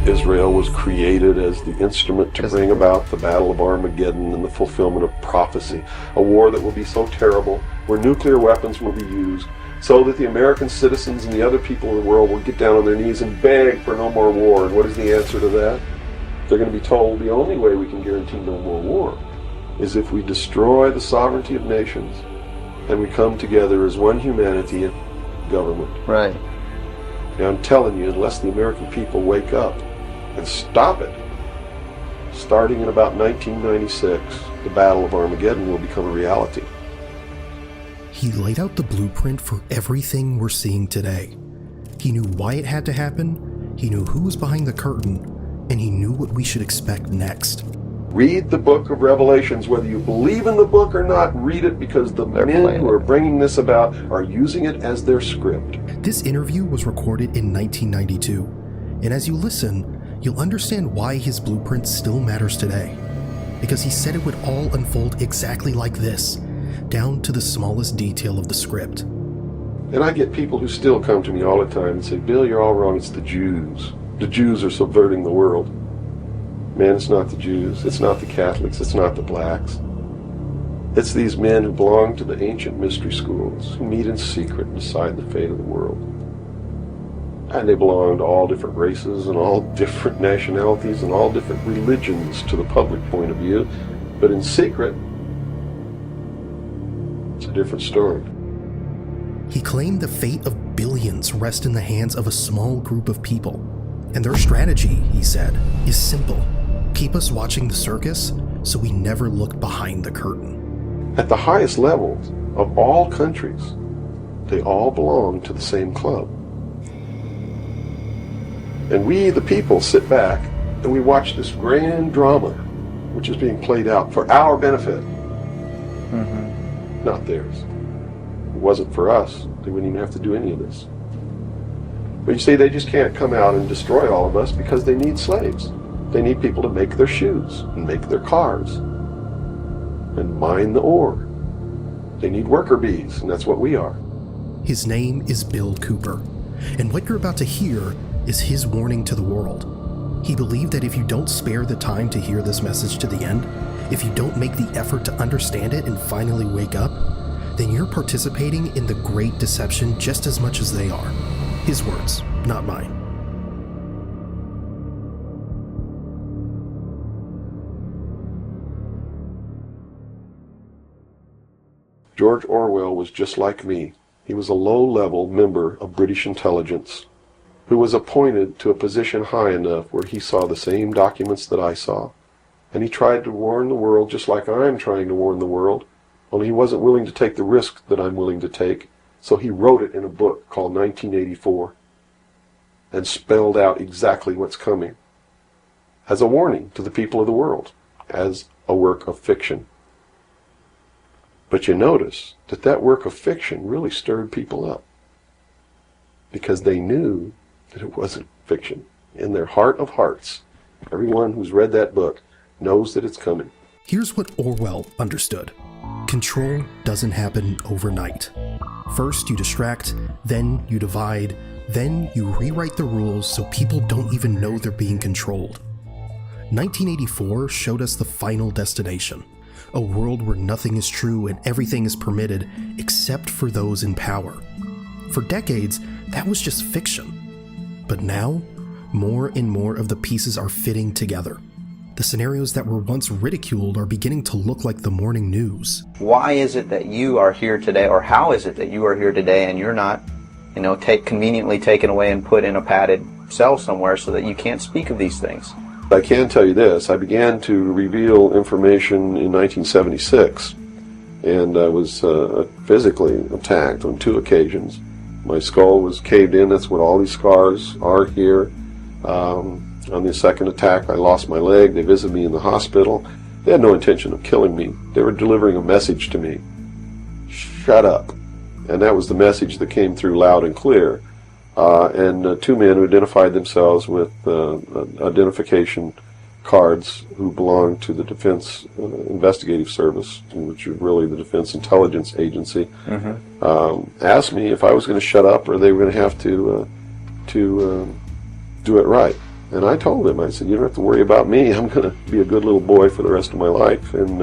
Israel was created as the instrument to bring about the Battle of Armageddon and the fulfillment of prophecy, a war that will be so terrible, where nuclear weapons will be used, so that the American citizens and the other people in the world will get down on their knees and beg for no more war. And what is the answer to that? They're going to be told the only way we can guarantee no more war is if we destroy the sovereignty of nations and we come together as one humanity and government. Right. Now I'm telling you, unless the American people wake up and stop it, starting in about 1996, the Battle of Armageddon will become a reality. He laid out the blueprint for everything we're seeing today. He knew why it had to happen, he knew who was behind the curtain, and he knew what we should expect next. Read the book of Revelations, whether you believe in the book or not, read it, because the men who are bringing this about are using it as their script. This interview was recorded in 1992, and as you listen, you'll understand why his blueprint still matters today. Because he said it would all unfold exactly like this, down to the smallest detail of the script. And I get people who still come to me all the time and say, "Bill, you're all wrong, it's the Jews. The Jews are subverting the world." Man, it's not the Jews, it's not the Catholics, it's not the blacks. It's these men who belong to the ancient mystery schools, who meet in secret and decide the fate of the world. And they belong to all different races and all different nationalities and all different religions to the public point of view. But in secret, it's a different story. He claimed the fate of billions rest in the hands of a small group of people. And their strategy, he said, is simple. Keep us watching the circus so we never look behind the curtain. At the highest levels of all countries, they all belong to the same club. And we, the people, sit back and we watch this grand drama, which is being played out for our benefit, not theirs. If it wasn't for us, they wouldn't even have to do any of this. But you see, they just can't come out and destroy all of us because they need slaves. They need people to make their shoes and make their cars and mine the ore. They need worker bees, and that's what we are. His name is Bill Cooper, and what you're about to hear is his warning to the world. He believed that if you don't spare the time to hear this message to the end, if you don't make the effort to understand it and finally wake up, then you're participating in the great deception just as much as they are. His words, not mine. George Orwell was just like me. He was a low-level member of British intelligence who was appointed to a position high enough where he saw the same documents that I saw. And he tried to warn the world just like I'm trying to warn the world, only he wasn't willing to take the risk that I'm willing to take, so he wrote it in a book called 1984 and spelled out exactly what's coming as a warning to the people of the world, as a work of fiction. But you notice that that work of fiction really stirred people up because they knew that it wasn't fiction. In their heart of hearts, everyone who's read that book knows that it's coming. Here's what Orwell understood. Control doesn't happen overnight. First you distract, then you divide, then you rewrite the rules so people don't even know they're being controlled. 1984 showed us the final destination. A world where nothing is true and everything is permitted except for those in power. For decades, that was just fiction. But now, more and more of the pieces are fitting together. The scenarios that were once ridiculed are beginning to look like the morning news. Why is it that you are here today, or how is it that you are here today and you're not, conveniently taken away and put in a padded cell somewhere so that you can't speak of these things? I can tell you this, I began to reveal information in 1976, and I was physically attacked on 2 occasions. My skull was caved in, that's what all these scars are here. On the second attack, I lost my leg. They visited me in the hospital. They had no intention of killing me. They were delivering a message to me. Shut up. And that was the message that came through loud and clear. And 2 men who identified themselves with identification cards who belonged to the Defense Investigative Service, which is really the Defense Intelligence Agency, asked me if I was going to shut up or they were going to have to do it right. And I told them, I said, you don't have to worry about me. I'm going to be a good little boy for the rest of my life, and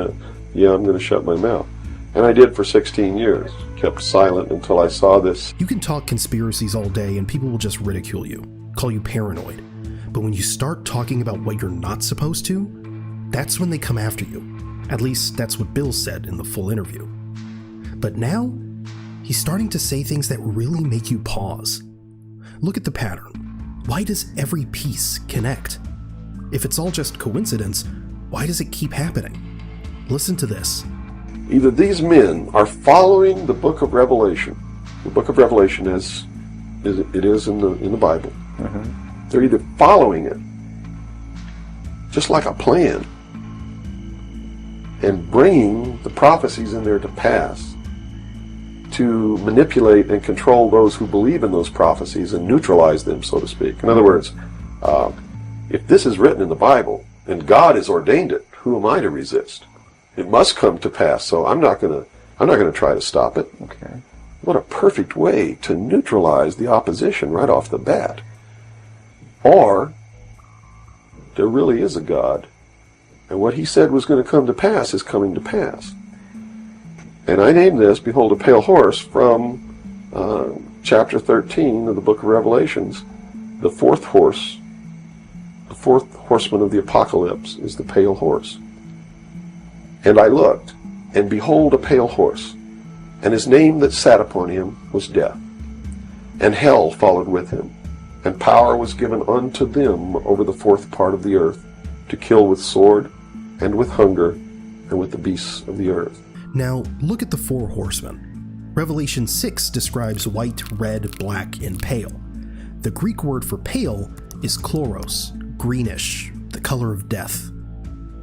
yeah, I'm going to shut my mouth. And I did for 16 years. Kept silent until I saw this. You can talk conspiracies all day and people will just ridicule you, call you paranoid. But when you start talking about what you're not supposed to, that's when they come after you. At least that's what Bill said in the full interview. But now, he's starting to say things that really make you pause. Look at the pattern. Why does every piece connect? If it's all just coincidence, why does it keep happening? Listen to this. Either these men are following the book of Revelation. The book of Revelation is it is in the Bible. They're either following it, just like a plan, and bringing the prophecies in there to pass to manipulate and control those who believe in those prophecies and neutralize them, so to speak. In other words, if this is written in the Bible and God has ordained it, who am I to resist? It must come to pass, so I'm not going to try to stop it. Okay. What a perfect way to neutralize the opposition right off the bat. Or there really is a God, and what he said was going to come to pass is coming to pass. And I named this, Behold a Pale Horse, from chapter 13 of the book of Revelations. The fourth horseman of the apocalypse is the pale horse. And I looked, and behold a pale horse, and his name that sat upon him was Death. And hell followed with him, and power was given unto them over the fourth part of the earth, to kill with sword, and with hunger, and with the beasts of the earth. Now, look at the 4 horsemen. Revelation 6 describes white, red, black, and pale. The Greek word for pale is chloros, greenish, the color of death.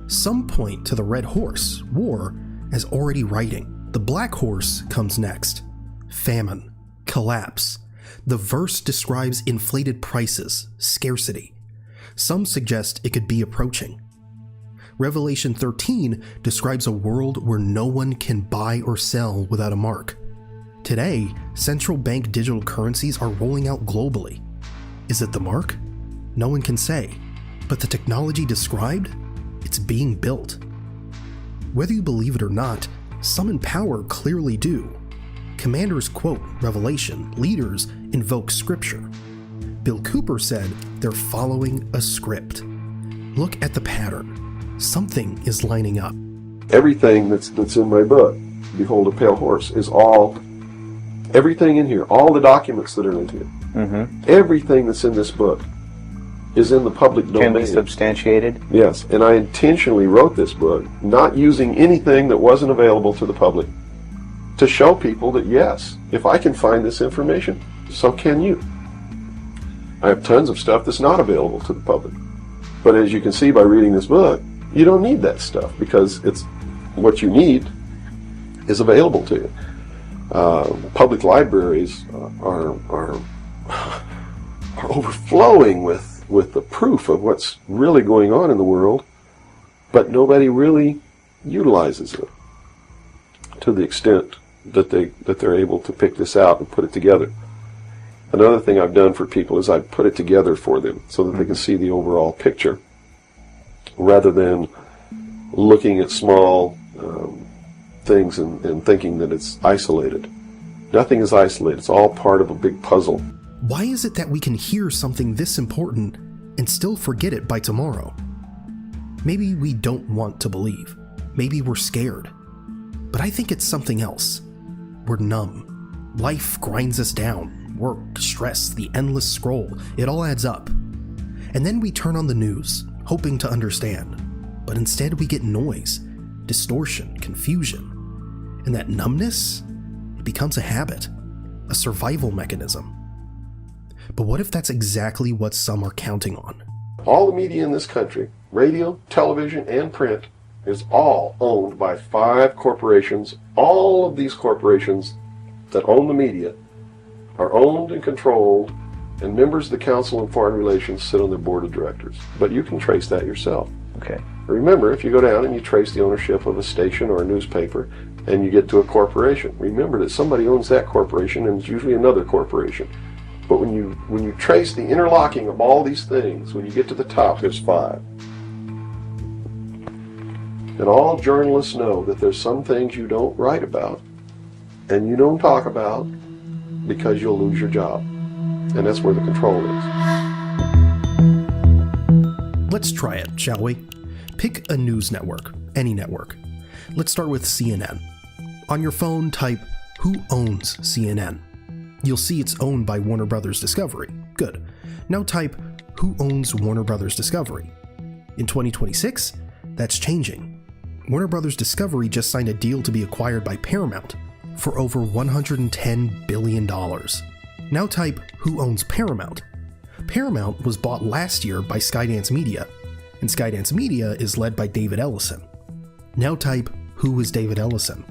Some point to the red horse, war, as already writing. The black horse comes next. Famine, collapse. The verse describes inflated prices, scarcity. Some suggest it could be approaching. Revelation 13 describes a world where no one can buy or sell without a mark. Today, central bank digital currencies are rolling out globally. Is it the mark? No one can say. But the technology described? It's being built. Whether you believe it or not, some in power clearly do. Commanders quote Revelation, leaders invoke Scripture. Bill Cooper said they're following a script. Look at the pattern. Something is lining up. Everything that's in my book, Behold a Pale Horse, is all, everything in here, all the documents that are in here, everything that's in this book is in the public domain. Can be substantiated? Yes, and I intentionally wrote this book, not using anything that wasn't available to the public, to show people that yes, if I can find this information, so can you. I have tons of stuff that's not available to the public. But as you can see by reading this book, you don't need that stuff because it's what you need is available to you. Public libraries are overflowing with the proof of what's really going on in the world, but nobody really utilizes it to the extent that they're able to pick this out and put it together. Another thing I've done for people is I've put it together for them so that they can see the overall picture rather than looking at small things and thinking that it's isolated. Nothing is isolated. It's all part of a big puzzle. Why is it that we can hear something this important and still forget it by tomorrow? Maybe we don't want to believe. Maybe we're scared. But I think it's something else. We're numb. Life grinds us down. Work, stress, the endless scroll, it all adds up. And then we turn on the news, hoping to understand. But instead we get noise, distortion, confusion. And that numbness, it becomes a habit, a survival mechanism. But what if that's exactly what some are counting on? All the media in this country, radio, television, and print, is all owned by 5 corporations. All of these corporations that own the media are owned and controlled, and members of the Council on Foreign Relations sit on their board of directors. But you can trace that yourself. Okay. Remember, if you go down and you trace the ownership of a station or a newspaper, and you get to a corporation, remember that somebody owns that corporation, and it's usually another corporation. But when you trace the interlocking of all these things, when you get to the top, there's 5. And all journalists know that there's some things you don't write about, and you don't talk about, because you'll lose your job. And that's where the control is. Let's try it, shall we? Pick a news network, any network. Let's start with CNN. On your phone, type, "Who owns CNN?" You'll see it's owned by Warner Brothers Discovery. Good. Now type, "Who owns Warner Brothers Discovery?" In 2026, that's changing. Warner Brothers Discovery just signed a deal to be acquired by Paramount for over $110 billion. Now type, "Who owns Paramount?" Paramount was bought last year by Skydance Media, and Skydance Media is led by David Ellison. Now type, "Who is David Ellison?"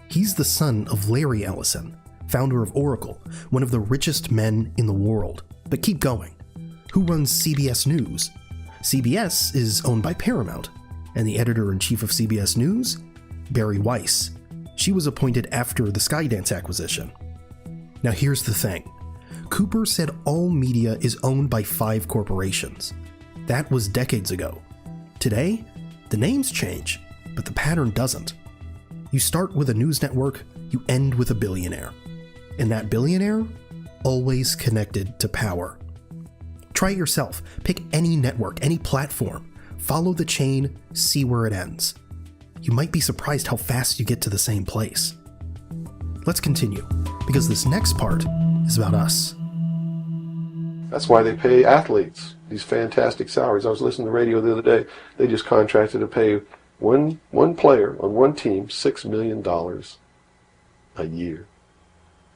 He's the son of Larry Ellison, founder of Oracle, one of the richest men in the world. But keep going. Who runs CBS News? CBS is owned by Paramount, and the editor-in-chief of CBS News? Barry Weiss. She was appointed after the Skydance acquisition. Now here's the thing. Cooper said all media is owned by 5 corporations. That was decades ago. Today, the names change, but the pattern doesn't. You start with a news network, you end with a billionaire. And that billionaire, always connected to power. Try it yourself. Pick any network, any platform. Follow the chain, see where it ends. You might be surprised how fast you get to the same place. Let's continue, because this next part is about us. That's why they pay athletes these fantastic salaries. I was listening to the radio the other day. They just contracted to pay one player on one team $6 million a year.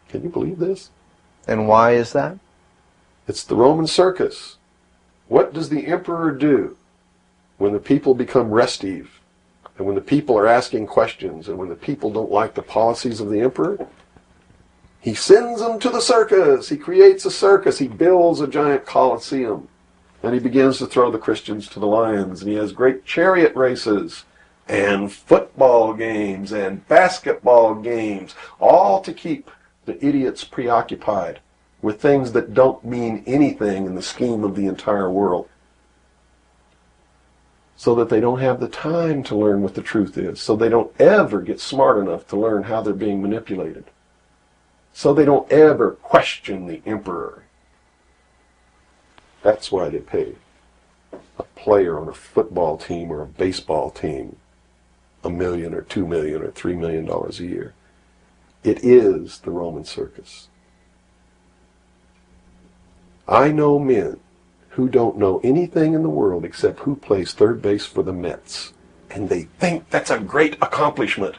Can you believe this? And why is that? It's the Roman circus. What does the emperor do when the people become restive, and when the people are asking questions, and when the people don't like the policies of the emperor? He sends them to the circus. He creates a circus. He builds a giant coliseum. And he begins to throw the Christians to the lions. And he has great chariot races and football games and basketball games, all to keep the idiots preoccupied with things that don't mean anything in the scheme of the entire world, so that they don't have the time to learn what the truth is, so they don't ever get smart enough to learn how they're being manipulated, so they don't ever question the emperor. That's why they pay a player on a football team or a baseball team $1 million or $2 million or $3 million a year. It is the Roman circus. I know men who don't know anything in the world except who plays third base for the Mets. And they think that's a great accomplishment.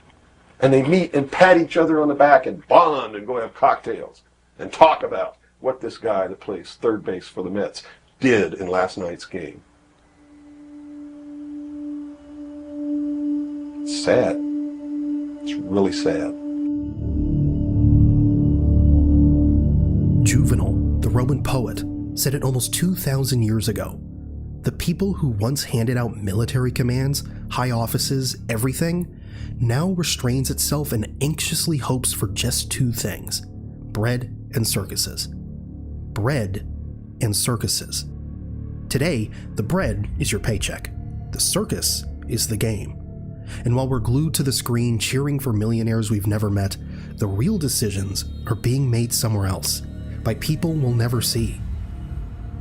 And they meet and pat each other on the back and bond and go have cocktails and talk about what this guy that plays third base for the Mets did in last night's game. It's sad. It's really sad. Juvenal, the Roman poet, said it almost 2,000 years ago. The people who once handed out military commands, high offices, everything, now restrains itself and anxiously hopes for just two things: bread and circuses. Bread and circuses. Today, the bread is your paycheck. The circus is the game. And while we're glued to the screen cheering for millionaires we've never met, the real decisions are being made somewhere else, by people we'll never see.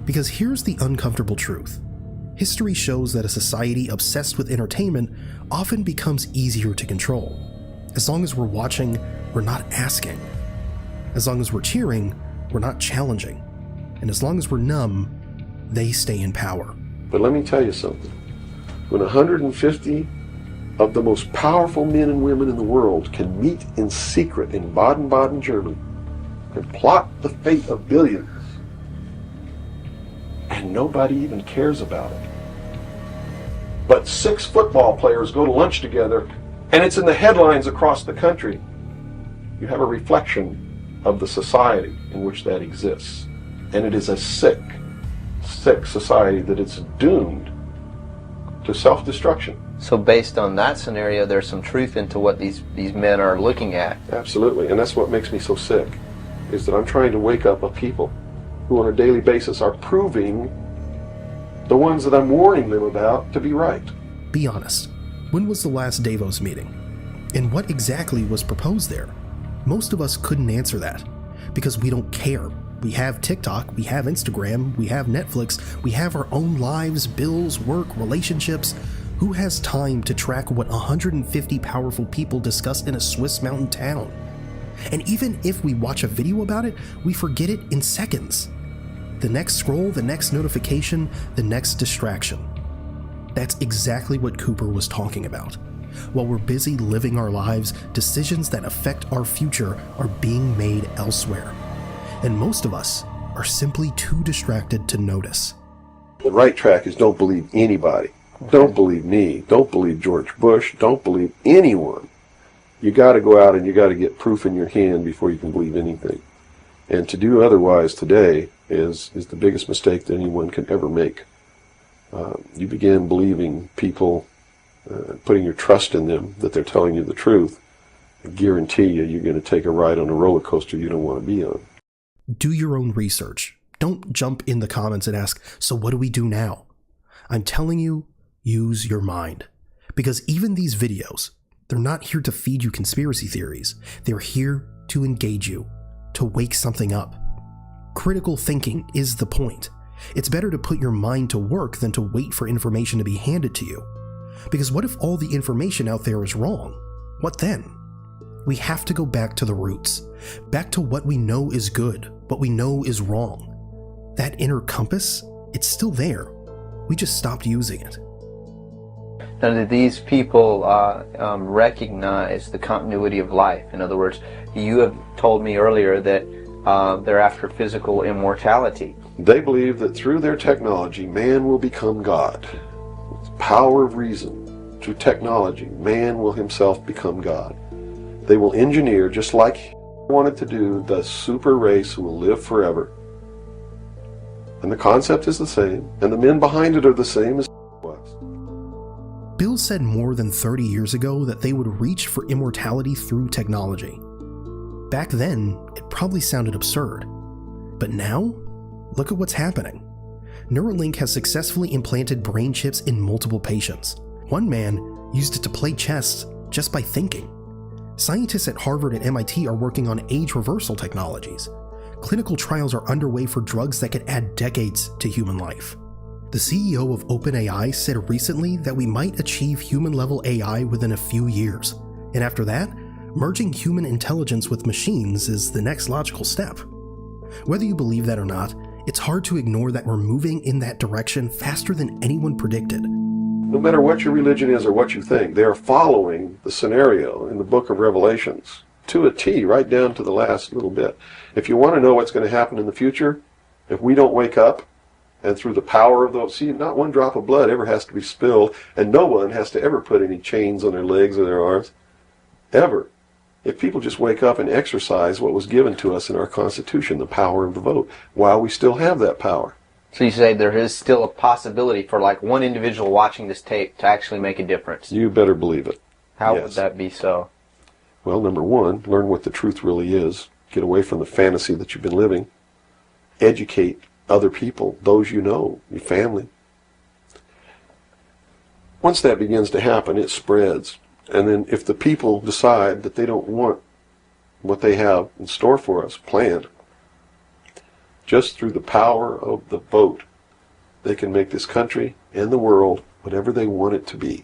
Because here's the uncomfortable truth. History shows that a society obsessed with entertainment often becomes easier to control. As long as we're watching, we're not asking. As long as we're cheering, we're not challenging. And as long as we're numb, they stay in power. But let me tell you something. When 150 of the most powerful men and women in the world can meet in secret in Baden-Baden, Germany, and plot the fate of billions, and nobody even cares about it. But 6 football players go to lunch together, and it's in the headlines across the country. You have a reflection of the society in which that exists. And it is a sick society that it's doomed to self-destruction. So based on that scenario, there's some truth into what these men are looking at. Absolutely, and that's what makes me so sick, is that I'm trying to wake up a people who on a daily basis are proving the ones that I'm warning them about to be right. Be honest. When was the last Davos meeting? And what exactly was proposed there? Most of us couldn't answer that, because we don't care. We have TikTok, we have Instagram, we have Netflix, we have our own lives, bills, work, relationships. Who has time to track what 150 powerful people discuss in a Swiss mountain town? And even if we watch a video about it, we forget it in seconds. The next scroll, the next notification, the next distraction. That's exactly what Cooper was talking about. While we're busy living our lives, decisions that affect our future are being made elsewhere. And most of us are simply too distracted to notice. The right track is don't believe anybody. Don't believe me. Don't believe George Bush. Don't believe anyone. You got to go out and you got to get proof in your hand before you can believe anything. And to do otherwise today is the biggest mistake that anyone can ever make. You begin believing people, putting your trust in them, that they're telling you the truth. I guarantee you're going to take a ride on a roller coaster you don't want to be on. Do your own research. Don't jump in the comments and ask, so what do we do now? I'm telling you, use your mind. Because even these videos, they're not here to feed you conspiracy theories. They're here to engage you, to wake something up. Critical thinking is the point. It's better to put your mind to work than to wait for information to be handed to you. Because what if all the information out there is wrong? What then? We have to go back to the roots, back to what we know is good, what we know is wrong. That inner compass, it's still there. We just stopped using it. Now, do these people recognize the continuity of life? In other words, you have told me earlier that they're after physical immortality. They believe that through their technology, man will become God. With the power of reason, through technology, man will himself become God. They will engineer, just like he wanted to do, the super race who will live forever. And the concept is the same, and the men behind it are the same as was. Bill said more than 30 years ago that they would reach for immortality through technology. Back then, it probably sounded absurd. But now, look at what's happening. Neuralink has successfully implanted brain chips in multiple patients. One man used it to play chess just by thinking. Scientists at Harvard and MIT are working on age reversal technologies. Clinical trials are underway for drugs that could add decades to human life. The CEO of OpenAI said recently that we might achieve human-level AI within a few years, and after that, merging human intelligence with machines is the next logical step. Whether you believe that or not, it's hard to ignore that we're moving in that direction faster than anyone predicted. No matter what your religion is or what you think, they are following the scenario in the book of Revelations to a T, right down to the last little bit. If you want to know what's going to happen in the future, if we don't wake up, and through the power of those, see, not one drop of blood ever has to be spilled, and no one has to ever put any chains on their legs or their arms, ever. If people just wake up and exercise what was given to us in our Constitution, the power of the vote, while we still have that power. So you say there is still a possibility for like one individual watching this tape to actually make a difference? You better believe it. How Yes. would that be so? Well, number one, learn what the truth really is. Get away from the fantasy that you've been living. Educate other people, those you know, your family. Once that begins to happen, it spreads. And then if the people decide that they don't want what they have in store for us planned, just through the power of the vote, they can make this country and the world whatever they want it to be.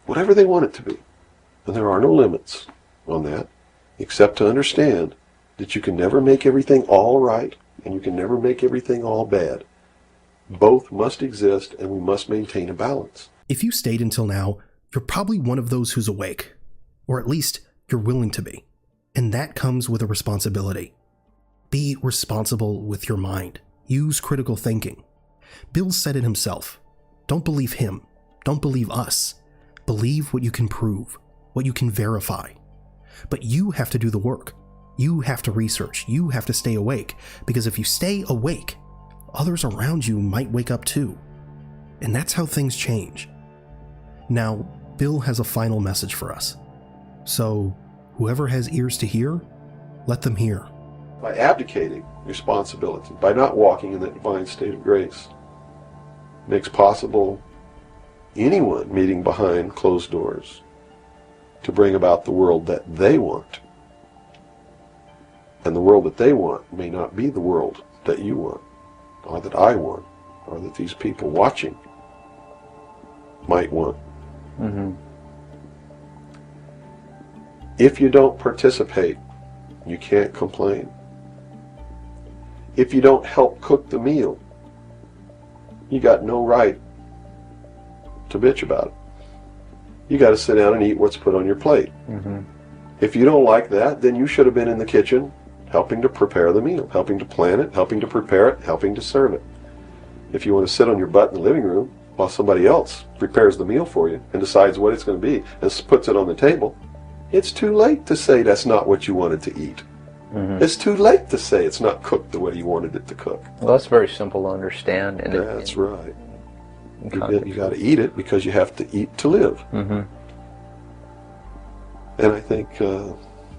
Whatever they want it to be. And there are no limits on that, except to understand that you can never make everything all right, and you can never make everything all bad. Both must exist, and we must maintain a balance. If you stayed until now, you're probably one of those who's awake. Or at least, you're willing to be. And that comes with a responsibility. Be responsible with your mind. Use critical thinking. Bill said it himself. Don't believe him. Don't believe us. Believe what you can prove, what you can verify. But you have to do the work. You have to research. You have to stay awake. Because if you stay awake, others around you might wake up too. And that's how things change. Now, Bill has a final message for us. So, whoever has ears to hear, let them hear. By abdicating responsibility, by not walking in that divine state of grace, makes possible anyone meeting behind closed doors to bring about the world that they want. And the world that they want may not be the world that you want, or that I want, or that these people watching might want. Mm-hmm. If you don't participate, you can't complain. If you don't help cook the meal, you got no right to bitch about it. You got to sit down and eat what's put on your plate. Mm-hmm. If you don't like that, then you should have been in the kitchen helping to prepare the meal, helping to plan it, helping to prepare it, helping to serve it. If you want to sit on your butt in the living room while somebody else prepares the meal for you and decides what it's going to be and puts it on the table, it's too late to say that's not what you wanted to eat. Mm-hmm. It's too late to say it's not cooked the way you wanted it to cook. Well, that's very simple to understand. And that's right. You got to eat it because you have to eat to live. Mm-hmm. And I think that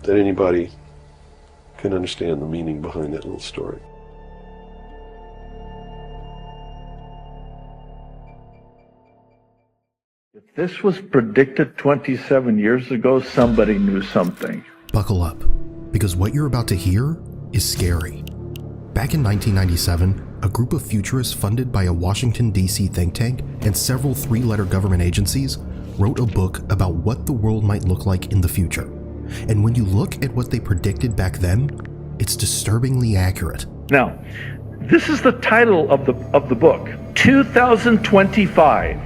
anybody can understand the meaning behind that little story. If this was predicted 27 years ago, somebody knew something. Buckle up, because what you're about to hear is scary. Back in 1997, a group of futurists funded by a Washington, D.C. think tank and several three-letter government agencies wrote a book about what the world might look like in the future. And when you look at what they predicted back then, it's disturbingly accurate. Now, this is the title of the book, 2025,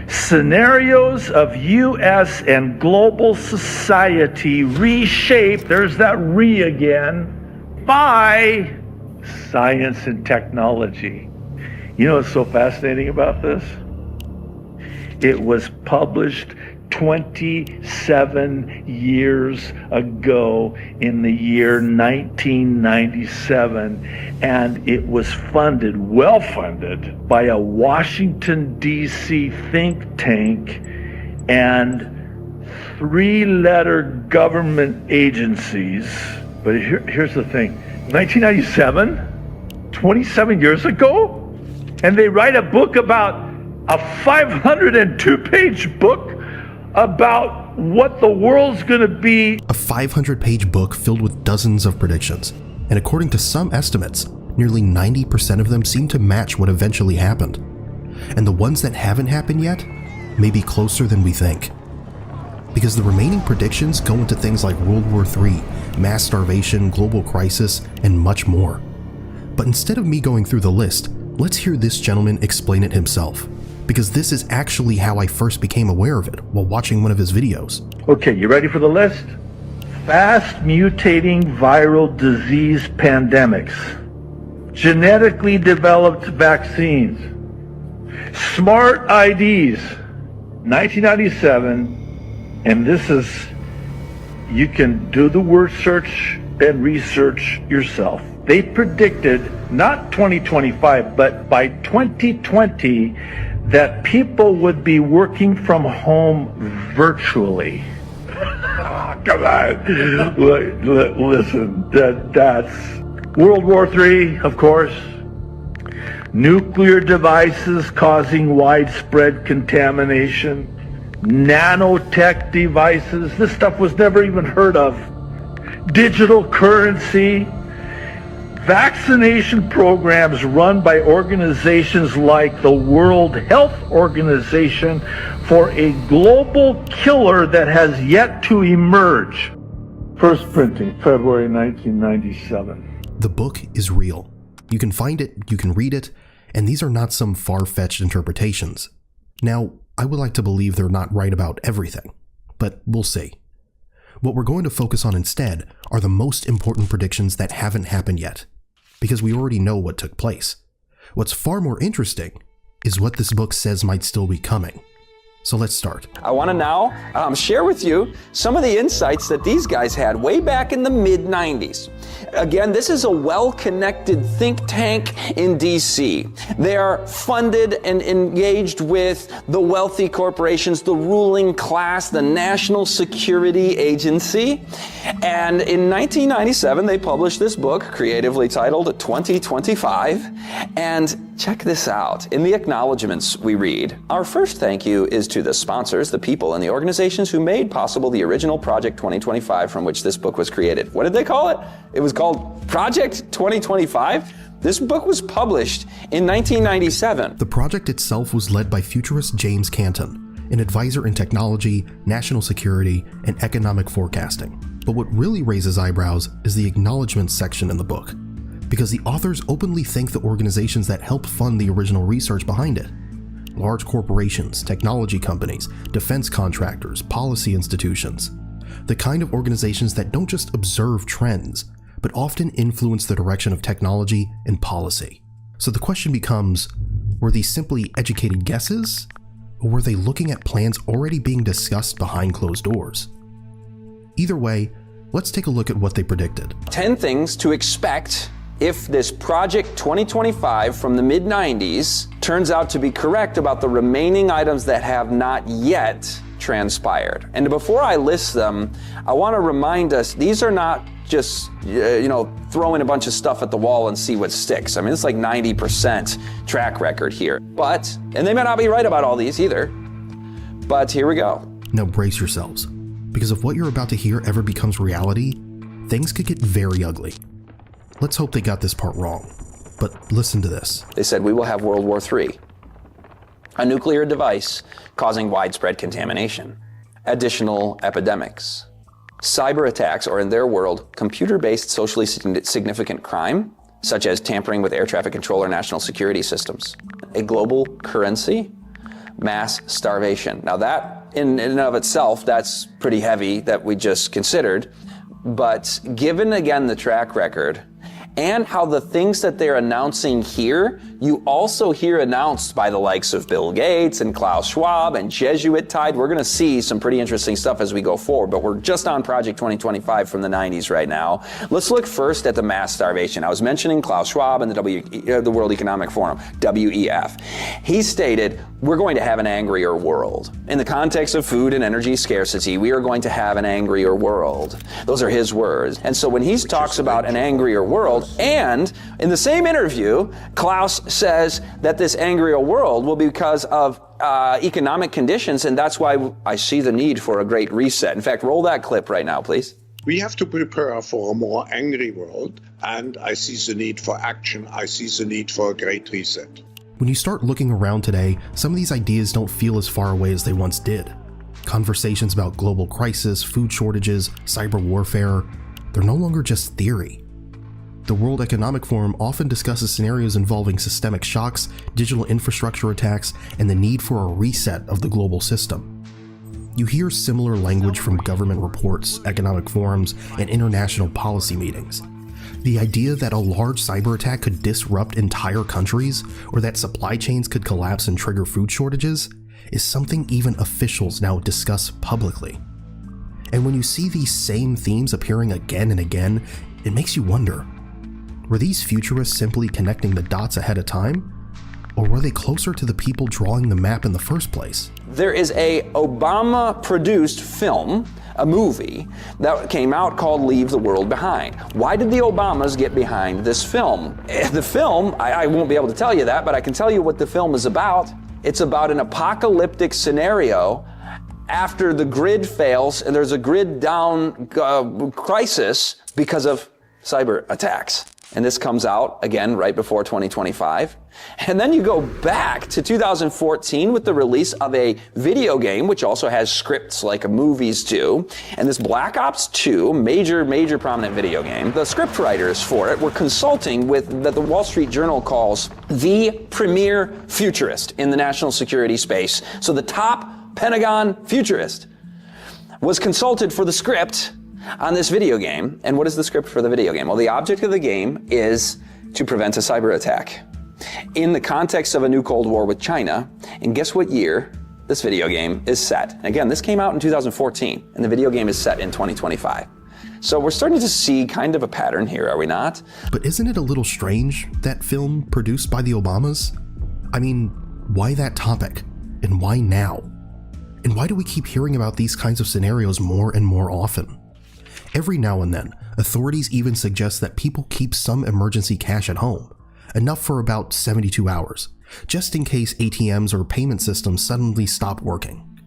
Scenarios of U.S. and Global Society Reshaped, there's that re again, by Science and Technology. You know what's so fascinating about this? It was published 27 years ago in the year 1997, and it was funded, well funded, by a Washington, D.C. think tank and three-letter government agencies. But here's the thing. 1997, 27 years ago, and they write a book about a 502-page book about what the world's going to be. A 500-page book filled with dozens of predictions, and according to some estimates, nearly 90% of them seem to match what eventually happened. And the ones that haven't happened yet may be closer than we think. Because the remaining predictions go into things like World War III, mass starvation, global crisis, and much more. But instead of me going through the list, let's hear this gentleman explain it himself. Because this is actually how I first became aware of it while watching one of his videos. Okay, you ready for the list? Fast mutating viral disease pandemics, genetically developed vaccines, smart IDs, 1997, and this is, you can do the word search and research yourself. They predicted not 2025, but by 2020, that people would be working from home virtually. Come on, listen, that's World War III, of course. Nuclear devices causing widespread contamination. Nanotech devices, this stuff was never even heard of. Digital currency. Vaccination programs run by organizations like the World Health Organization for a global killer that has yet to emerge. First printing, February 1997. The book is real. You can find it, you can read it, and these are not some far-fetched interpretations. Now, I would like to believe they're not right about everything, but we'll see. What we're going to focus on instead are the most important predictions that haven't happened yet, because we already know what took place. What's far more interesting is what this book says might still be coming. So let's start. I want to now share with you some of the insights that these guys had way back in the mid-90s. Again, this is a well-connected think tank in DC. They are funded and engaged with the wealthy corporations, the ruling class, the National Security Agency. And in 1997, they published this book, creatively titled 2025. And check this out. In the acknowledgments we read, our first thank you is to the sponsors, the people, and the organizations who made possible the original Project 2025 from which this book was created. What did they call it? It was called Project 2025? This book was published in 1997. The project itself was led by futurist James Canton, an advisor in technology, national security, and economic forecasting. But what really raises eyebrows is the acknowledgments section in the book, because the authors openly thank the organizations that helped fund the original research behind it. Large corporations, technology companies, defense contractors, policy institutions. The kind of organizations that don't just observe trends, but often influence the direction of technology and policy. So the question becomes, were these simply educated guesses? Or were they looking at plans already being discussed behind closed doors? Either way, let's take a look at what they predicted. 10 things to expect if this Project 2025 from the mid-90s turns out to be correct about the remaining items that have not yet transpired. And before I list them, I want to remind us, these are not just, throwing a bunch of stuff at the wall and see what sticks. I mean, it's like 90% track record here. But, and they may not be right about all these either, but here we go. Now brace yourselves, because if what you're about to hear ever becomes reality, things could get very ugly. Let's hope they got this part wrong, but listen to this. They said we will have World War III, a nuclear device causing widespread contamination, additional epidemics, cyber attacks, or in their world, computer-based socially significant crime, such as tampering with air traffic control or national security systems, a global currency, mass starvation. Now that, in and of itself, that's pretty heavy that we just considered, but given again the track record, and how the things that they're announcing here you also hear announced by the likes of Bill Gates and Klaus Schwab and Jesuit Tide. We're going to see some pretty interesting stuff as we go forward, but we're just on Project 2025 from the 90s right now. Let's look first at the mass starvation. I was mentioning Klaus Schwab and the World Economic Forum, WEF. He stated, we're going to have an angrier world. In the context of food and energy scarcity, we are going to have an angrier world. Those are his words. And so when he talks about an angrier world, and in the same interview, Klaus says that this angrier world will be because of economic conditions, and that's why I see the need for a great reset. In fact, roll that clip right now, please. We have to prepare for a more angry world, and I see the need for action. I see the need for a great reset. When you start looking around today, some of these ideas don't feel as far away as they once did. Conversations about global crisis, food shortages, cyber warfare, they're no longer just theory. The World Economic Forum often discusses scenarios involving systemic shocks, digital infrastructure attacks, and the need for a reset of the global system. You hear similar language from government reports, economic forums, and international policy meetings. The idea that a large cyber attack could disrupt entire countries, or that supply chains could collapse and trigger food shortages, is something even officials now discuss publicly. And when you see these same themes appearing again and again, it makes you wonder, were these futurists simply connecting the dots ahead of time? Or were they closer to the people drawing the map in the first place? There is a Obama-produced film, a movie, that came out called Leave the World Behind. Why did the Obamas get behind this film? The film, I won't be able to tell you that, but I can tell you what the film is about. It's about an apocalyptic scenario after the grid fails and there's a grid down crisis because of cyber attacks. And this comes out, again, right before 2025. And then you go back to 2014 with the release of a video game, which also has scripts like movies do. And this Black Ops 2, major prominent video game, the script writers for it were consulting with that the Wall Street Journal calls the premier futurist in the national security space. So the top Pentagon futurist was consulted for the script on this video game. And what is the script for the video game? Well, the object of the game is to prevent a cyber attack in the context of a new Cold War with China. And guess what year this video game is set? And again, this came out in 2014, and the video game is set in 2025. So we're starting to see kind of a pattern here, are we not? But isn't it a little strange, that film produced by the Obamas? I mean, why that topic? And why now? And why do we keep hearing about these kinds of scenarios more and more often? Every now and then, authorities even suggest that people keep some emergency cash at home, enough for about 72 hours, just in case ATMs or payment systems suddenly stop working.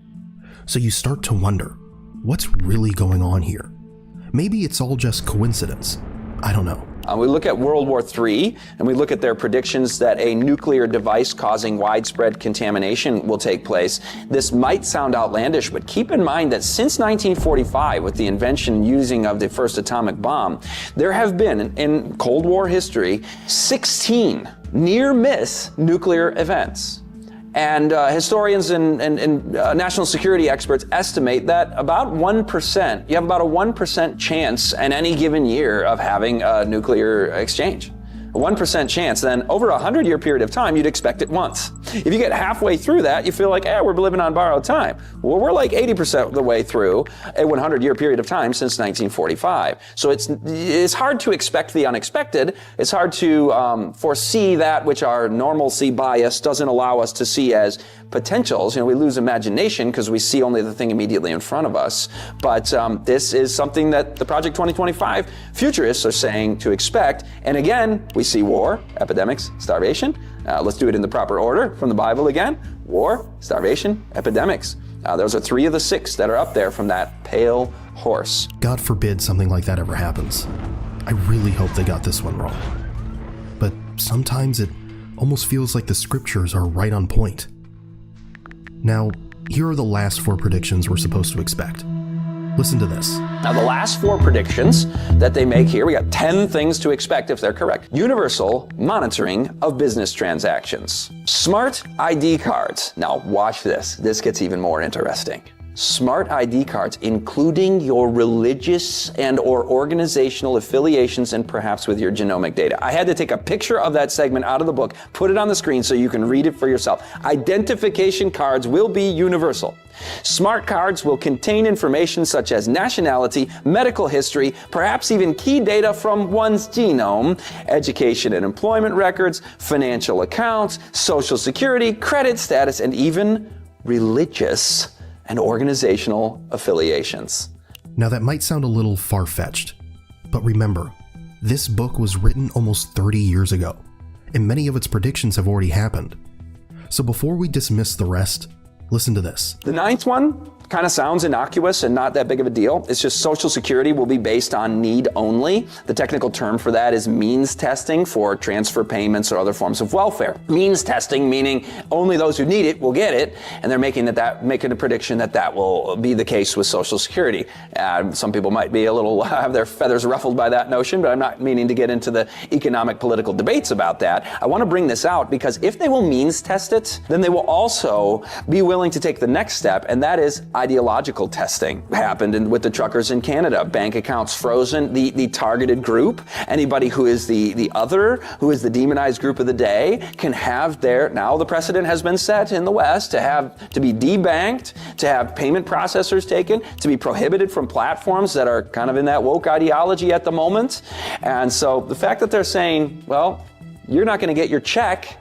So you start to wonder, what's really going on here? Maybe it's all just coincidence. I don't know. We look at World War III, and we look at their predictions that a nuclear device causing widespread contamination will take place. This might sound outlandish, but keep in mind that since 1945, with the invention and using of the first atomic bomb, there have been, in Cold War history, 16 near-miss nuclear events. And historians and national security experts estimate that about 1%, you have about a 1% chance in any given year of having a nuclear exchange. A 1% chance, then over a 100-year period of time, you'd expect it once. If you get halfway through that, you feel like, we're living on borrowed time. Well, we're like 80% of the way through a 100-year period of time since 1945. So it's hard to expect the unexpected. It's hard to foresee that which our normalcy bias doesn't allow us to see as potentials. We lose imagination because we see only the thing immediately in front of us. But this is something that the Project 2025 futurists are saying to expect. And again, we see war, epidemics, starvation. Let's do it in the proper order from the Bible again. War, starvation, epidemics. Those are 3 of the 6 that are up there from that pale horse. God forbid something like that ever happens. I really hope they got this one wrong. But sometimes it almost feels like the scriptures are right on point. Now, here are the last 4 predictions we're supposed to expect. Listen to this. Now, the last 4 predictions that they make here, we got 10 things to expect if they're correct. Universal monitoring of business transactions. Smart ID cards. Now, watch this. This gets even more interesting. smart ID cards, including your religious and or organizational affiliations and perhaps with your genomic data. I had to take a picture of that segment out of the book, put it on the screen so you can read it for yourself. Identification cards will be universal. Smart cards will contain information such as nationality, medical history, perhaps even key data from one's genome, education and employment records, financial accounts, social security, credit status, and even religious and organizational affiliations. Now that might sound a little far-fetched, but remember, this book was written almost 30 years ago, and many of its predictions have already happened. So before we dismiss the rest, listen to this. The ninth one kind of sounds innocuous and not that big of a deal. It's just Social Security will be based on need only. The technical term for that is means testing for transfer payments or other forms of welfare. Means testing meaning only those who need it will get it, and they're making a prediction that will be the case with Social Security. Some people might be a little have their feathers ruffled by that notion, but I'm not meaning to get into the economic political debates about that. I want to bring this out because if they will means test it, then they will also be willing to take the next step, and that is ideological testing. Happened with the truckers in Canada. Bank accounts frozen, the targeted group. Anybody who is the other, who is the demonized group of the day, can have now the precedent has been set in the West to be debanked, to have payment processors taken, to be prohibited from platforms that are kind of in that woke ideology at the moment. And so the fact that they're saying, well, you're not going to get your check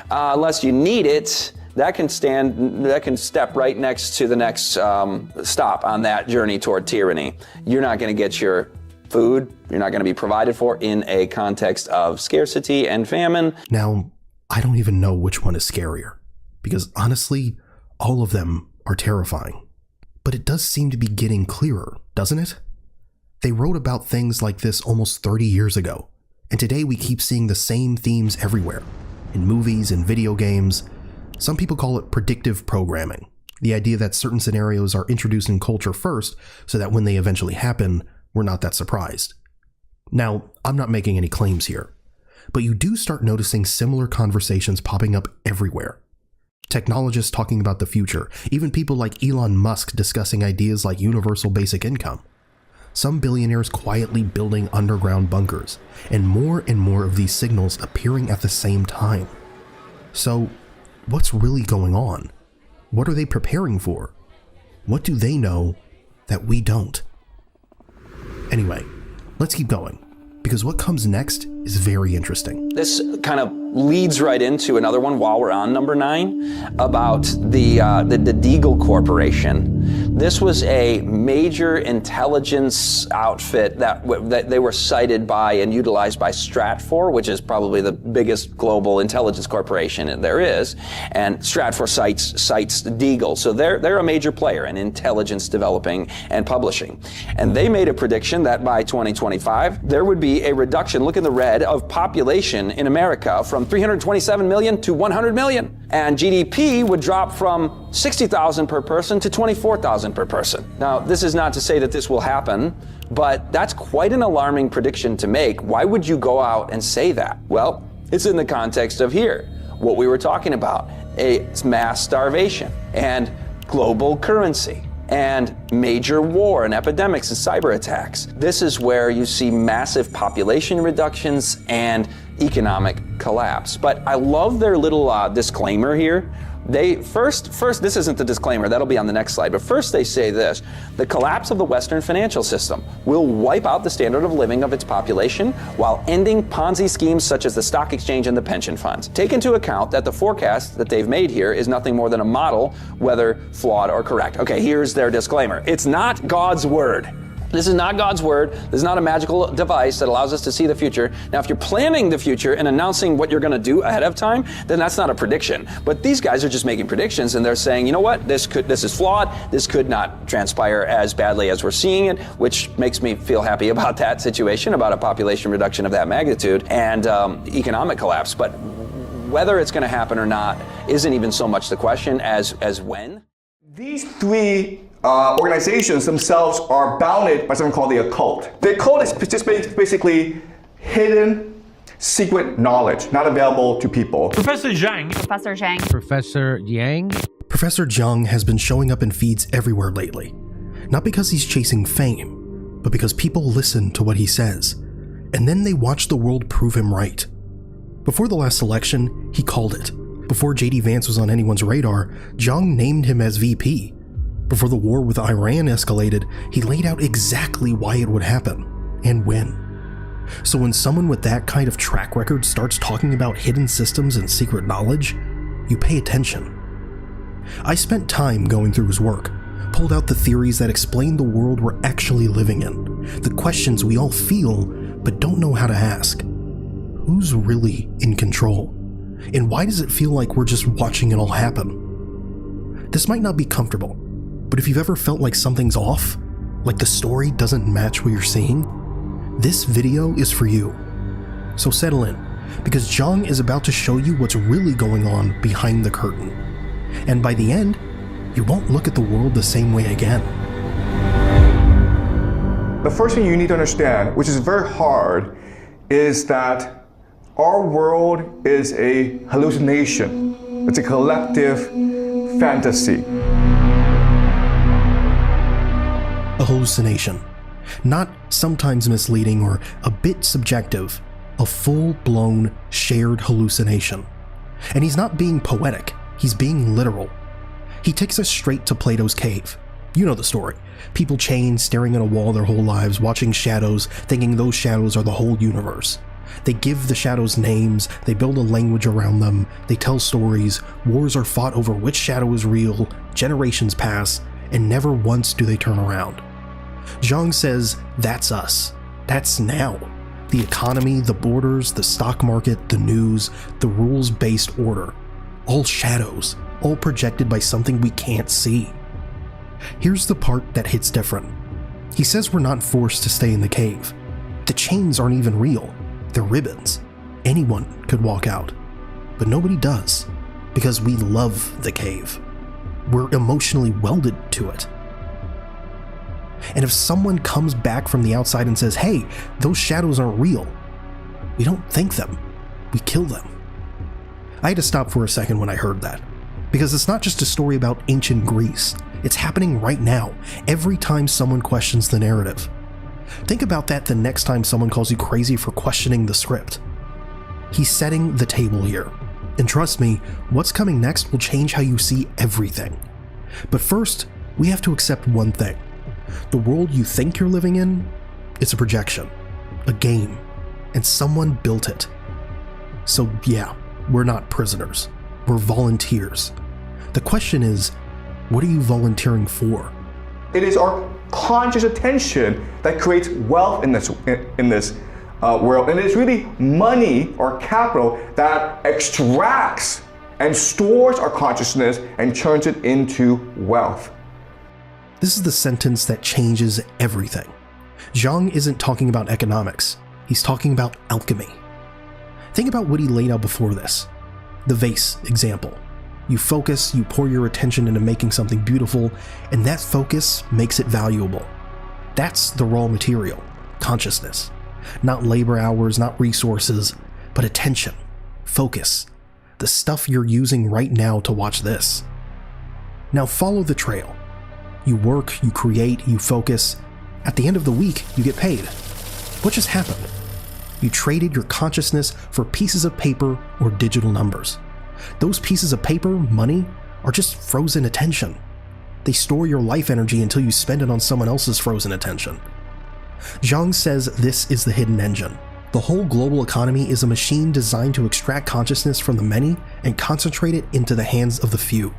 unless you need it, that can step right next to the next stop on that journey toward tyranny. You're not going to get your food, you're not going to be provided for in a context of scarcity and famine. Now, I don't even know which one is scarier, because honestly, all of them are terrifying. But it does seem to be getting clearer, doesn't it? They wrote about things like this almost 30 years ago, and today we keep seeing the same themes everywhere, in movies and video games. Some people call it predictive programming, the idea that certain scenarios are introduced in culture first so that when they eventually happen, we're not that surprised. Now, I'm not making any claims here, but you do start noticing similar conversations popping up everywhere. Technologists talking about the future, even people like Elon Musk discussing ideas like universal basic income. Some billionaires quietly building underground bunkers, and more of these signals appearing at the same time. So, what's really going on? What are they preparing for? What do they know that we don't? Anyway, let's keep going, because what comes next is very interesting. This kind of leads right into another one while we're on number 9 about the Deagle Corporation. This was a major intelligence outfit that they were cited by and utilized by Stratfor, which is probably the biggest global intelligence corporation there is, and Stratfor cites Deagle. So they're a major player in intelligence developing and publishing. And they made a prediction that by 2025 there would be a reduction, look in the red, of population in America from 327 million to 100 million. And GDP would drop from 60,000 per person to 24,000 per person. Now, this is not to say that this will happen, but that's quite an alarming prediction to make. Why would you go out and say that? Well, it's in the context of here, what we were talking about, a mass starvation and global currency and major war and epidemics and cyber attacks. This is where you see massive population reductions and economic collapse. But I love their little disclaimer here. They first, this isn't the disclaimer, that'll be on the next slide, but first they say this: the collapse of the Western financial system will wipe out the standard of living of its population while ending Ponzi schemes such as the stock exchange and the pension funds. Take into account that the forecast that they've made here is nothing more than a model, whether flawed or correct. Okay, here's their disclaimer. It's not God's word. This is not God's word. This is not a magical device that allows us to see the future. Now, if you're planning the future and announcing what you're going to do ahead of time, then that's not a prediction. But these guys are just making predictions, and they're saying, you know what, this is flawed. This could not transpire as badly as we're seeing it, which makes me feel happy about that situation, about a population reduction of that magnitude and economic collapse. But whether it's going to happen or not isn't even so much the question as when. These three organizations themselves are bounded by something called the occult. The occult is just basically hidden, secret knowledge, not available to people. Professor Zhang. Professor Zhang. Professor Yang. Professor Jiang has been showing up in feeds everywhere lately, not because he's chasing fame, but because people listen to what he says, and then they watch the world prove him right. Before the last election, he called it. Before J.D. Vance was on anyone's radar, Jiang named him as VP. Before the war with Iran escalated, he laid out exactly why it would happen, and when. So when someone with that kind of track record starts talking about hidden systems and secret knowledge, you pay attention. I spent time going through his work, pulled out the theories that explain the world we're actually living in, the questions we all feel but don't know how to ask. Who's really in control? And why does it feel like we're just watching it all happen? This might not be comfortable, but if you've ever felt like something's off, like the story doesn't match what you're seeing, this video is for you. So settle in, because Jiang is about to show you what's really going on behind the curtain. And by the end, you won't look at the world the same way again. The first thing you need to understand, which is very hard, is that our world is a hallucination. It's a collective fantasy. A hallucination. Not sometimes misleading or a bit subjective, a full-blown shared hallucination. And he's not being poetic, he's being literal. He takes us straight to Plato's cave. You know the story. People chained, staring at a wall their whole lives, watching shadows, thinking those shadows are the whole universe. They give the shadows names, they build a language around them, they tell stories, wars are fought over which shadow is real, generations pass, and never once do they turn around. Jiang says, that's us. That's now. The economy, the borders, the stock market, the news, the rules-based order. All shadows, all projected by something we can't see. Here's the part that hits different. He says we're not forced to stay in the cave. The chains aren't even real. They're ribbons. Anyone could walk out. But nobody does, because we love the cave. We're emotionally welded to it. And if someone comes back from the outside and says, hey, those shadows aren't real, we don't think them, we kill them. I had to stop for a second when I heard that, because it's not just a story about ancient Greece. It's happening right now, every time someone questions the narrative. Think about that the next time someone calls you crazy for questioning the script. He's setting the table here. And trust me, what's coming next will change how you see everything. But first, we have to accept one thing. The world you think you're living in, it's a projection, a game, and someone built it. So yeah, we're not prisoners. We're volunteers. The question is, what are you volunteering for? It is our conscious attention that creates wealth in this world, and it is really money or capital that extracts and stores our consciousness and turns it into wealth. This is the sentence that changes everything. Jiang isn't talking about economics. He's talking about alchemy. Think about what he laid out before this. The vase example. You focus, you pour your attention into making something beautiful, and that focus makes it valuable. That's the raw material, consciousness. Not labor hours, not resources, but attention, focus, the stuff you're using right now to watch this. Now follow the trail. You work, you create, you focus. At the end of the week, you get paid. What just happened? You traded your consciousness for pieces of paper or digital numbers. Those pieces of paper, money, are just frozen attention. They store your life energy until you spend it on someone else's frozen attention. Jiang says this is the hidden engine. The whole global economy is a machine designed to extract consciousness from the many and concentrate it into the hands of the few.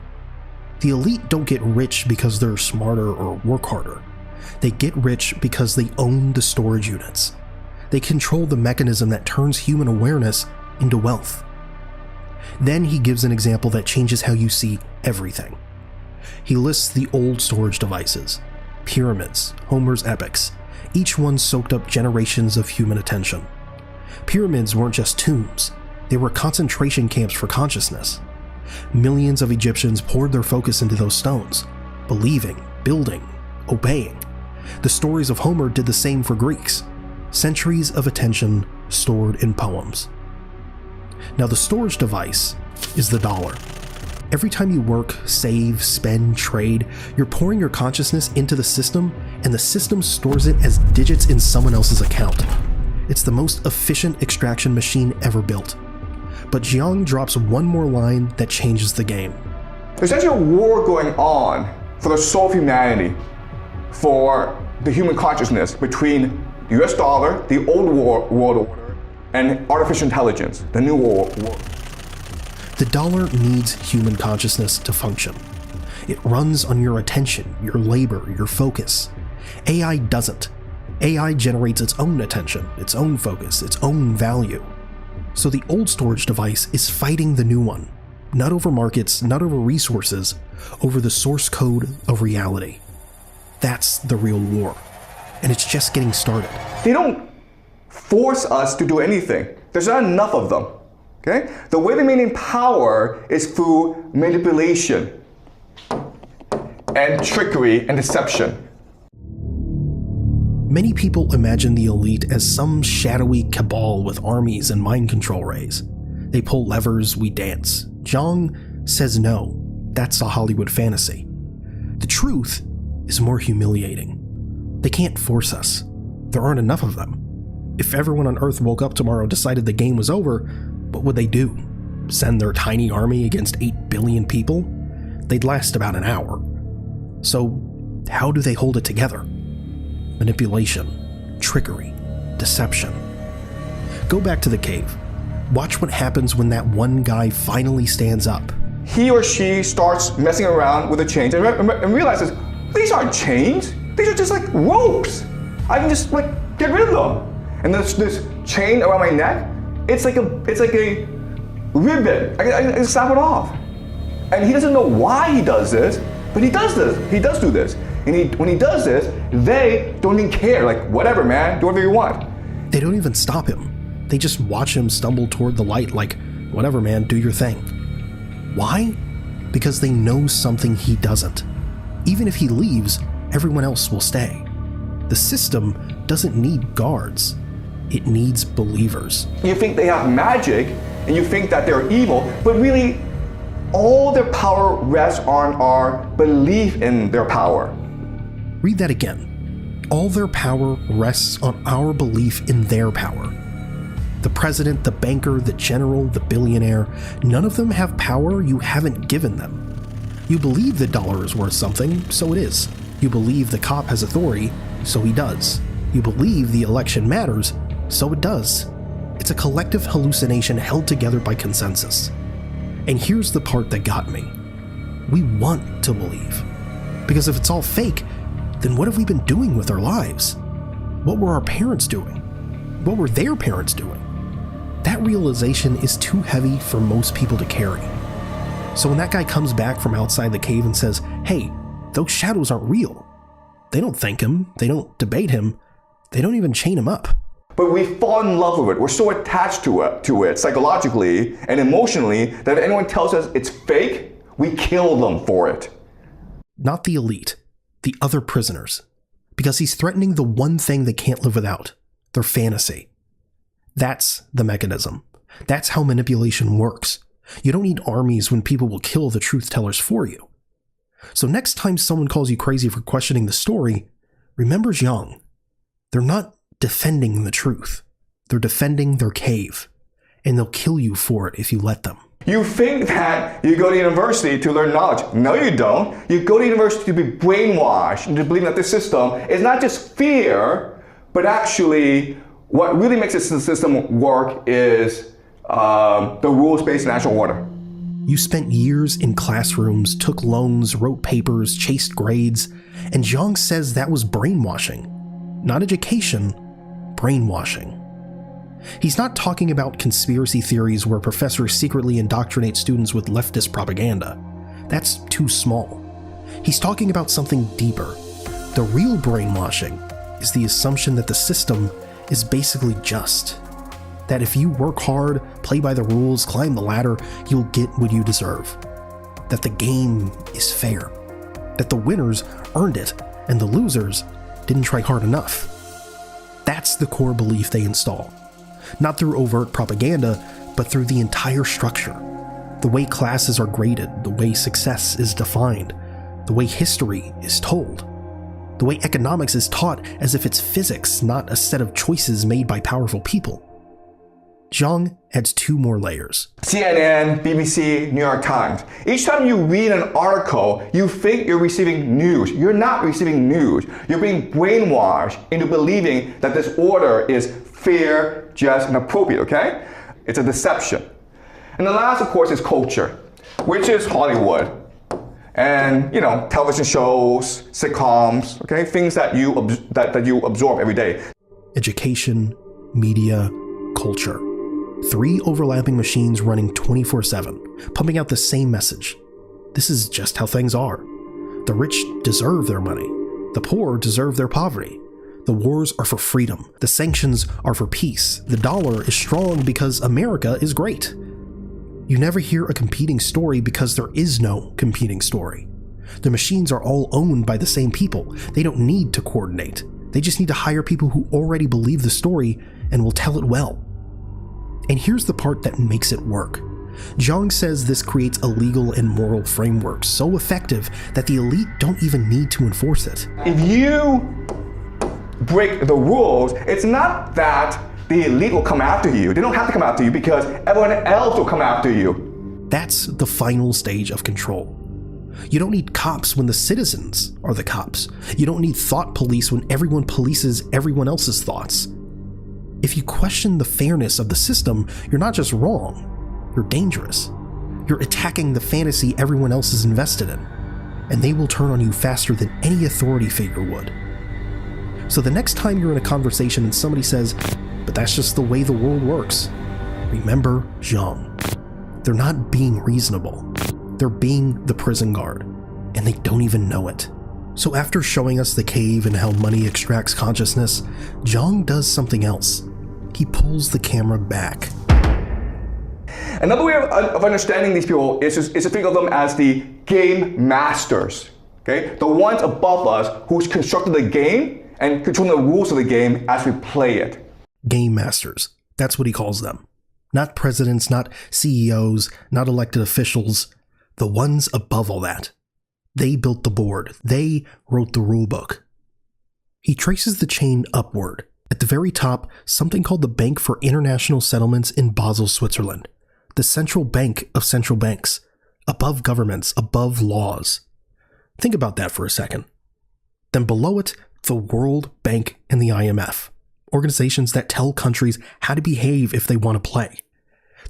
The elite don't get rich because they're smarter or work harder. They get rich because they own the storage units. They control the mechanism that turns human awareness into wealth. Then he gives an example that changes how you see everything. He lists the old storage devices, pyramids, Homer's epics. Each one soaked up generations of human attention. Pyramids weren't just tombs, they were concentration camps for consciousness. Millions of Egyptians poured their focus into those stones, believing, building, obeying. The stories of Homer did the same for Greeks. Centuries of attention stored in poems. Now the storage device is the dollar. Every time you work, save, spend, trade, you're pouring your consciousness into the system, and the system stores it as digits in someone else's account. It's the most efficient extraction machine ever built. But Jiang drops one more line that changes the game. There's actually a war going on for the soul of humanity, for the human consciousness between the US dollar, the old world order, and artificial intelligence, the new world. The dollar needs human consciousness to function. It runs on your attention, your labor, your focus. AI doesn't. AI generates its own attention, its own focus, its own value. So the old storage device is fighting the new one, not over markets, not over resources, over the source code of reality. That's the real war, and it's just getting started. They don't force us to do anything. There's not enough of them. Okay? The way they maintain power is through manipulation and trickery and deception. Many people imagine the elite as some shadowy cabal with armies and mind control rays. They pull levers, we dance. Jiang says no, that's a Hollywood fantasy. The truth is more humiliating. They can't force us. There aren't enough of them. If everyone on Earth woke up tomorrow and decided the game was over, what would they do? Send their tiny army against 8 billion people? They'd last about an hour. So, how do they hold it together? Manipulation, trickery, deception. Go back to the cave. Watch what happens when that one guy finally stands up. He or she starts messing around with the chains and realizes, these aren't chains. These are just like ropes. I can just get rid of them. And this chain around my neck, it's like a ribbon. I can snap it off. And he doesn't know why he does this, but he does this. He does do this. And when he does this, they don't even care. Like, whatever, man, do whatever you want. They don't even stop him. They just watch him stumble toward the light like, whatever, man, do your thing. Why? Because they know something he doesn't. Even if he leaves, everyone else will stay. The system doesn't need guards. It needs believers. You think they have magic, and you think that they're evil, but really, all their power rests on our belief in their power. Read that again. All their power rests on our belief in their power. The president, the banker, the general, the billionaire, none of them have power you haven't given them. You believe the dollar is worth something, so it is. You believe the cop has authority, so he does. You believe the election matters, so it does. It's a collective hallucination held together by consensus. And here's the part that got me. We want to believe. Because if it's all fake, then what have we been doing with our lives? What were our parents doing? What were their parents doing? That realization is too heavy for most people to carry. So when that guy comes back from outside the cave and says, hey, those shadows aren't real, they don't thank him, they don't debate him, they don't even chain him up. But we fall in love with it. We're so attached to it psychologically and emotionally that if anyone tells us it's fake, we kill them for it. Not the elite, the other prisoners. Because he's threatening the one thing they can't live without, their fantasy. That's the mechanism. That's how manipulation works. You don't need armies when people will kill the truth tellers for you. So next time someone calls you crazy for questioning the story, remember Jiang. They're not defending the truth. They're defending their cave. And they'll kill you for it if you let them. You think that you go to university to learn knowledge. No, you don't. You go to university to be brainwashed and to believe that this system is not just fear, but actually what really makes this system work is the rules-based natural order. You spent years in classrooms, took loans, wrote papers, chased grades, and Jiang says that was brainwashing. Not education, brainwashing. He's not talking about conspiracy theories where professors secretly indoctrinate students with leftist propaganda. That's too small. He's talking about something deeper. The real brainwashing is the assumption that the system is basically just. That if you work hard, play by the rules, climb the ladder, you'll get what you deserve. That the game is fair. That the winners earned it, and the losers didn't try hard enough. That's the core belief they install. Not through overt propaganda, but through the entire structure. The way classes are graded, the way success is defined, the way history is told, the way economics is taught as if it's physics, not a set of choices made by powerful people. Zhang adds 2 more layers. CNN, BBC, New York Times. Each time you read an article, you think you're receiving news. You're not receiving news. You're being brainwashed into believing that this order is fair, just, and appropriate, okay? It's a deception. And the last, of course, is culture, which is Hollywood. And, television shows, sitcoms, okay? Things that you absorb every day. Education, media, culture. 3 overlapping machines running 24/7, pumping out the same message. This is just how things are. The rich deserve their money. The poor deserve their poverty. The wars are for freedom. The sanctions are for peace. The dollar is strong because America is great. You never hear a competing story because there is no competing story. The machines are all owned by the same people. They don't need to coordinate. They just need to hire people who already believe the story and will tell it well. And here's the part that makes it work. Zhang says this creates a legal and moral framework so effective that the elite don't even need to enforce it. If you break the rules, it's not that the elite will come after you. They don't have to come after you because everyone else will come after you. That's the final stage of control. You don't need cops when the citizens are the cops. You don't need thought police when everyone polices everyone else's thoughts. If you question the fairness of the system, you're not just wrong, you're dangerous. You're attacking the fantasy everyone else is invested in, and they will turn on you faster than any authority figure would. So the next time you're in a conversation and somebody says, "But that's just the way the world works," remember Zhang. They're not being reasonable. They're being the prison guard, and they don't even know it. So after showing us the cave and how money extracts consciousness, Zhang does something else. He pulls the camera back. Another way of understanding these people is to think of them as the game masters, okay? The ones above us who's constructed the game and controlling the rules of the game as we play it. Game masters, that's what he calls them. Not presidents, not CEOs, not elected officials, the ones above all that. They built the board. They wrote the rule book. He traces the chain upward. At the very top, something called the Bank for International Settlements in Basel, Switzerland. The central bank of central banks. Above governments, above laws. Think about that for a second. Then below it, the World Bank and the IMF. Organizations that tell countries how to behave if they want to play.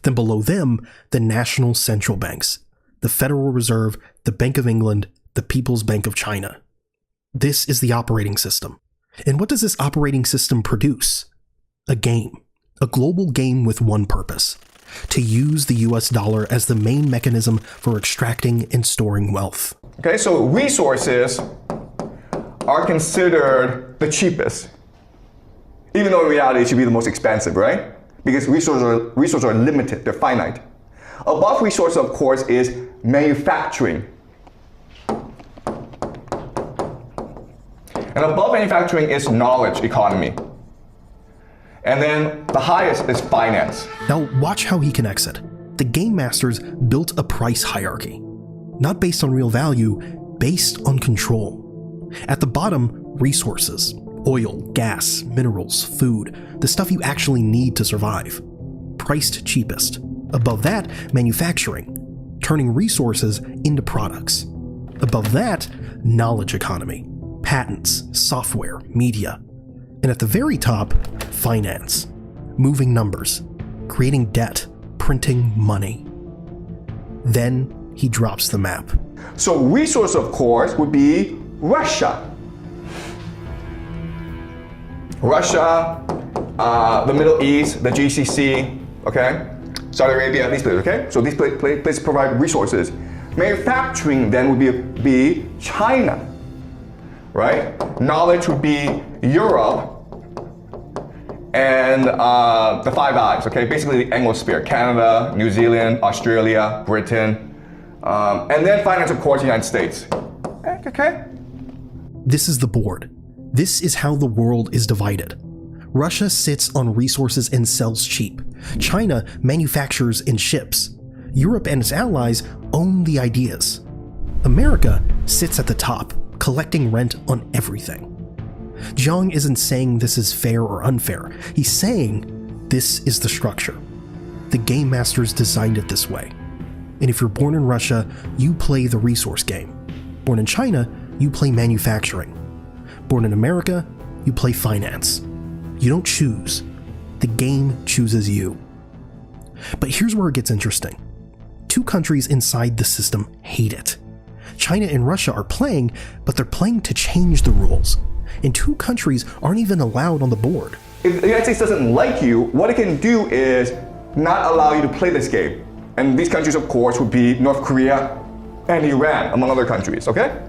Then below them, the national central banks. The Federal Reserve, the Bank of England, the People's Bank of China. This is the operating system. And what does this operating system produce? A game. A global game with one purpose. To use the US dollar as the main mechanism for extracting and storing wealth. Okay, so resources are considered the cheapest. Even though in reality it should be the most expensive, right? Because resources are limited, they're finite. Above resources, of course, is manufacturing. And above manufacturing is knowledge economy. And then the highest is finance. Now watch how he connects it. The game masters built a price hierarchy. Not based on real value, based on control. At the bottom, resources. Oil, gas, minerals, food. The stuff you actually need to survive. Priced cheapest. Above that, manufacturing. Turning resources into products. Above that, knowledge economy. Patents, software, media. And at the very top, finance. Moving numbers. Creating debt. Printing money. Then he drops the map. So resource, of course, would be Russia. Russia, the Middle East, the GCC, okay? Saudi Arabia, these places, okay? So these places provide resources. Manufacturing then would be China, right? Knowledge would be Europe and the Five Eyes, okay? Basically the Anglosphere, Canada, New Zealand, Australia, Britain, and then finance, of course, the United States, okay? This is the board. This is how the world is divided. Russia sits on resources and sells cheap. China manufactures and ships. Europe and its allies own the ideas. America sits at the top, collecting rent on everything. Jiang isn't saying this is fair or unfair. He's saying this is the structure. The game masters designed it this way. And if you're born in Russia, you play the resource game. Born in China, you play manufacturing. Born in America, you play finance. You don't choose. The game chooses you. But here's where it gets interesting. Two countries inside the system hate it. China and Russia are playing, but they're playing to change the rules. And two countries aren't even allowed on the board. If the United States doesn't like you, what it can do is not allow you to play this game. And these countries, of course, would be North Korea and Iran, among other countries, okay?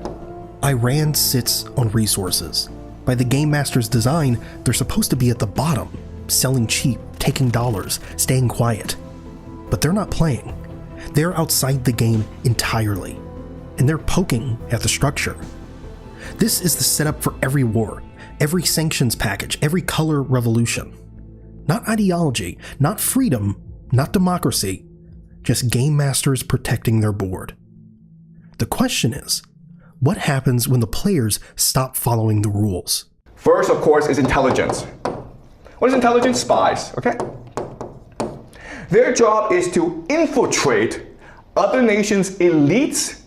Iran sits on resources. By the game master's design, they're supposed to be at the bottom, selling cheap, taking dollars, staying quiet. But they're not playing. They're outside the game entirely. And they're poking at the structure. This is the setup for every war, every sanctions package, every color revolution. Not ideology, not freedom, not democracy, just game masters protecting their board. The question is, what happens when the players stop following the rules? First, of course, is intelligence. What is intelligence? Spies, okay? Their job is to infiltrate other nations' elites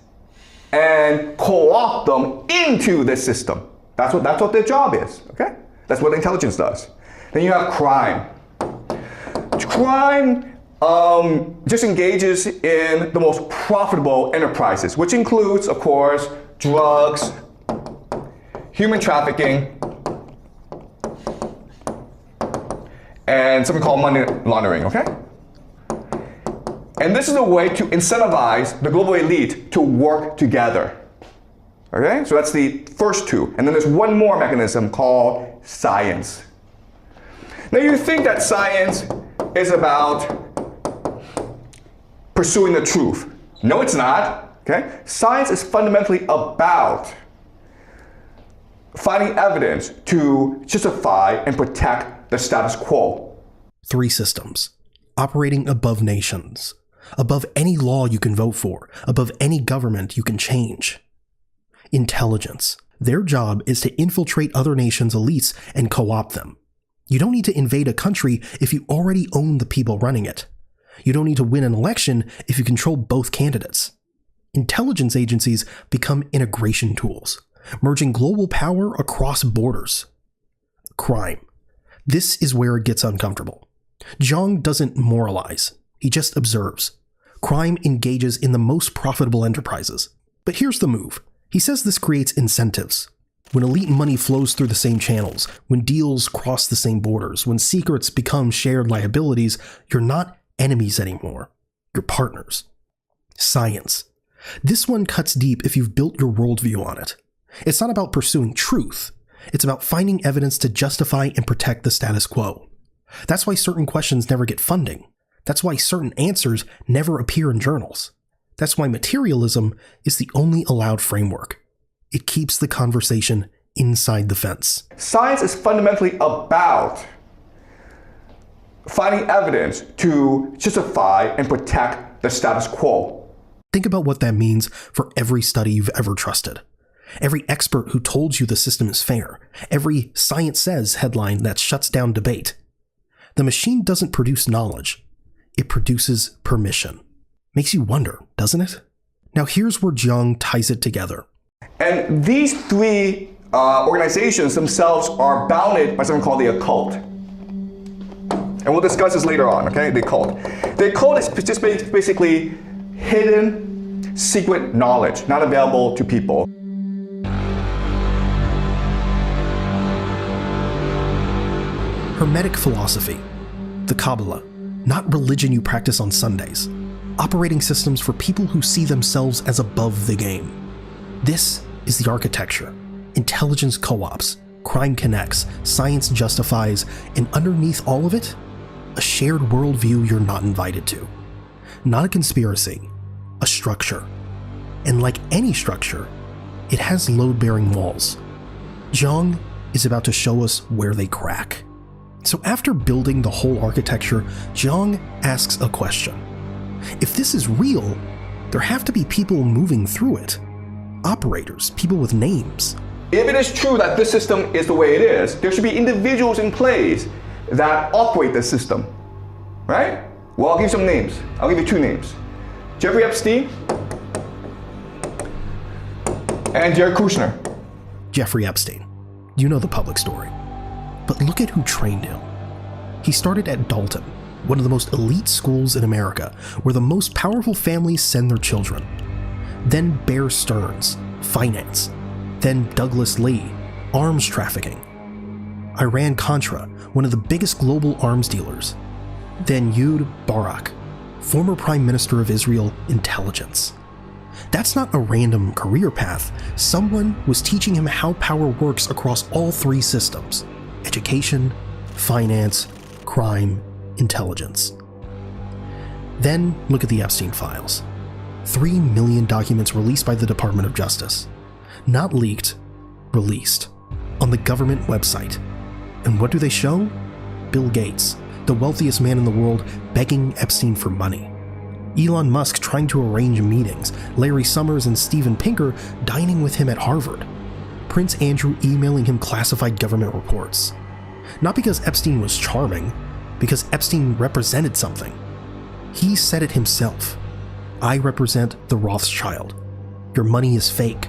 and co-opt them into the system. That's what their job is, okay? That's what intelligence does. Then you have crime. Crime just engages in the most profitable enterprises, which includes, of course, drugs, human trafficking, and something called money laundering, okay? And this is a way to incentivize the global elite to work together. Okay, so that's the first two. And then there's one more mechanism called science. Now you think that science is about pursuing the truth. No, it's not. Okay? Science is fundamentally about finding evidence to justify and protect the status quo. Three systems, operating above nations, above any law you can vote for, above any government you can change. Intelligence. Their job is to infiltrate other nations' elites and co-opt them. You don't need to invade a country if you already own the people running it. You don't need to win an election if you control both candidates. Intelligence agencies become integration tools, merging global power across borders. Crime. This is where it gets uncomfortable. Jiang doesn't moralize, he just observes. Crime engages in the most profitable enterprises. But here's the move. He says this creates incentives. When elite money flows through the same channels, when deals cross the same borders, when secrets become shared liabilities, you're not enemies anymore. You're partners. Science. This one cuts deep if you've built your worldview on it. It's not about pursuing truth. It's about finding evidence to justify and protect the status quo. That's why certain questions never get funding. That's why certain answers never appear in journals. That's why materialism is the only allowed framework. It keeps the conversation inside the fence. Science is fundamentally about finding evidence to justify and protect the status quo. Think about what that means for every study you've ever trusted. Every expert who told you the system is fair. Every Science Says headline that shuts down debate. The machine doesn't produce knowledge. It produces permission. Makes you wonder, doesn't it? Now here's where Jiang ties it together. And these three organizations themselves are bounded by something called the occult. And we'll discuss this later on, okay? The occult. The occult is just basically hidden, secret knowledge, not available to people. Hermetic philosophy, the Kabbalah, not religion you practice on Sundays. Operating systems for people who see themselves as above the game. This is the architecture. Intelligence co-ops, crime connects, science justifies, and underneath all of it, a shared worldview you're not invited to. Not a conspiracy, a structure. And like any structure, it has load-bearing walls. Jiang is about to show us where they crack. So after building the whole architecture, Jiang asks a question. If this is real, there have to be people moving through it. Operators, people with names. If it is true that this system is the way it is, there should be individuals in place that operate the system, right? Well, I'll give you some names. I'll give you 2 names. Jeffrey Epstein and Jared Kushner. Jeffrey Epstein. You know the public story. But look at who trained him. He started at Dalton, one of the most elite schools in America, where the most powerful families send their children. Then Bear Stearns, finance. Then Douglas Lee, arms trafficking. Iran-Contra, one of the biggest global arms dealers. Then Ehud Barak, former Prime Minister of Israel, intelligence. That's not a random career path. Someone was teaching him how power works across all 3 systems: education, finance, crime, intelligence. Then look at the Epstein files. 3 million documents released by the Department of Justice. Not leaked, released, on the government website. And what do they show? Bill Gates, the wealthiest man in the world, begging Epstein for money. Elon Musk trying to arrange meetings, Larry Summers and Steven Pinker dining with him at Harvard, Prince Andrew emailing him classified government reports. Not because Epstein was charming, because Epstein represented something. He said it himself. I represent the Rothschild. Your money is fake.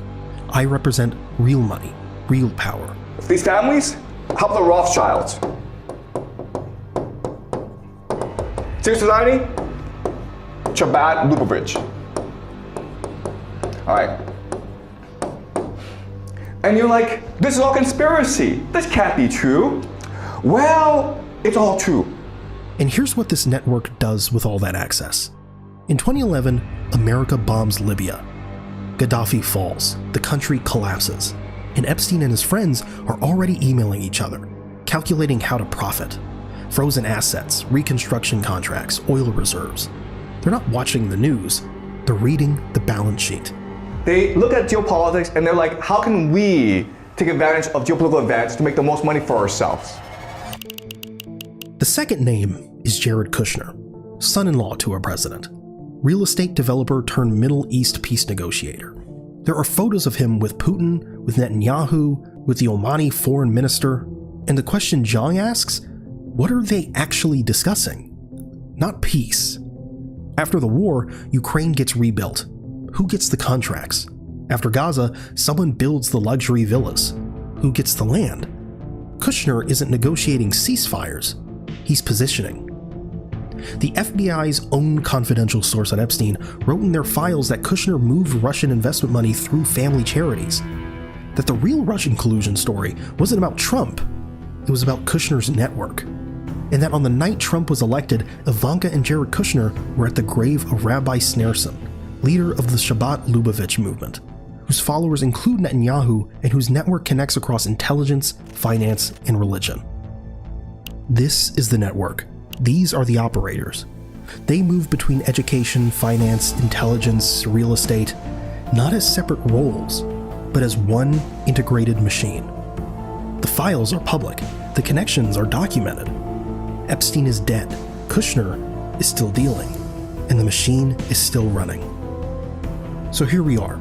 I represent real money, real power. These families help the Rothschilds. Secret Society, Chabad Lubavitch. All right. And you're like, this is all conspiracy. This can't be true. Well, it's all true. And here's what this network does with all that access. In 2011, America bombs Libya. Gaddafi falls, the country collapses, and Epstein and his friends are already emailing each other, calculating how to profit. Frozen assets, reconstruction contracts, oil reserves. They're not watching the news, they're reading the balance sheet. They look at geopolitics and they're like, how can we take advantage of geopolitical events to make the most money for ourselves? The second name is Jared Kushner, son-in-law to our president. Real estate developer turned Middle East peace negotiator. There are photos of him with Putin, with Netanyahu, with the Omani foreign minister, and the question Zhang asks, what are they actually discussing? Not peace. After the war, Ukraine gets rebuilt. Who gets the contracts? After Gaza, someone builds the luxury villas. Who gets the land? Kushner isn't negotiating ceasefires, he's positioning. The FBI's own confidential source on Epstein wrote in their files that Kushner moved Russian investment money through family charities. That the real Russian collusion story wasn't about Trump, it was about Kushner's network. And that on the night Trump was elected, Ivanka and Jared Kushner were at the grave of Rabbi Sneerson, leader of the Shabbat Lubavitch movement, whose followers include Netanyahu and whose network connects across intelligence, finance, and religion. This is the network. These are the operators. They move between education, finance, intelligence, real estate, not as separate roles, but as one integrated machine. The files are public. The connections are documented. Epstein is dead. Kushner is still dealing. And the machine is still running. So here we are.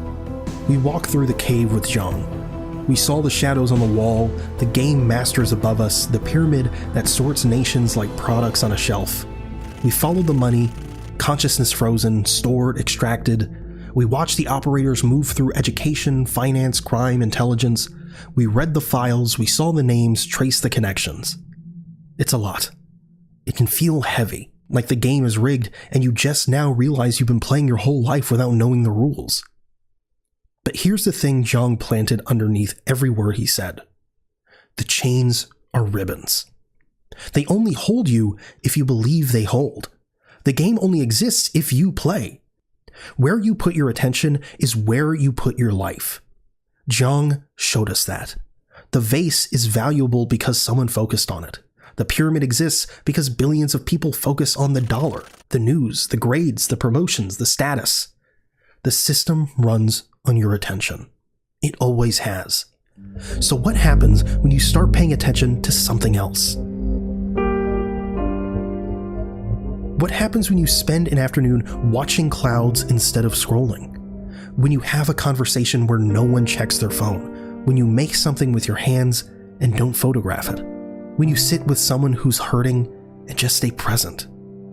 We walk through the cave with Zhang. We saw the shadows on the wall, the game masters above us, the pyramid that sorts nations like products on a shelf. We followed the money, consciousness frozen, stored, extracted. We watched the operators move through education, finance, crime, intelligence. We read the files, we saw the names, traced the connections. It's a lot. It can feel heavy, like the game is rigged and you just now realize you've been playing your whole life without knowing the rules. But here's the thing Zhang planted underneath every word he said. The chains are ribbons. They only hold you if you believe they hold. The game only exists if you play. Where you put your attention is where you put your life. Zhang showed us that. The vase is valuable because someone focused on it. The pyramid exists because billions of people focus on the dollar, the news, the grades, the promotions, the status. The system runs on your attention. It always has. So what happens when you start paying attention to something else? What happens when you spend an afternoon watching clouds instead of scrolling? When you have a conversation where no one checks their phone? When you make something with your hands and don't photograph it? When you sit with someone who's hurting and just stay present?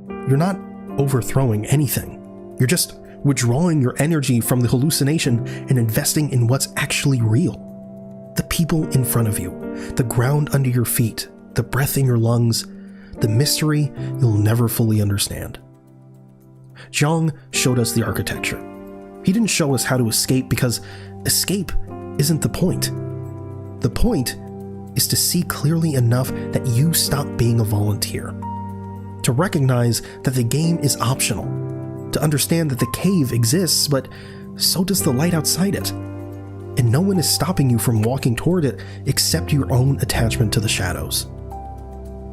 You're not overthrowing anything. You're just withdrawing your energy from the hallucination and investing in what's actually real. The people in front of you, the ground under your feet, the breath in your lungs, the mystery you'll never fully understand. Zhang showed us the architecture. He didn't show us how to escape because escape isn't the point. The point is to see clearly enough that you stop being a volunteer. To recognize that the game is optional. To understand that the cave exists, but so does the light outside it. And no one is stopping you from walking toward it except your own attachment to the shadows.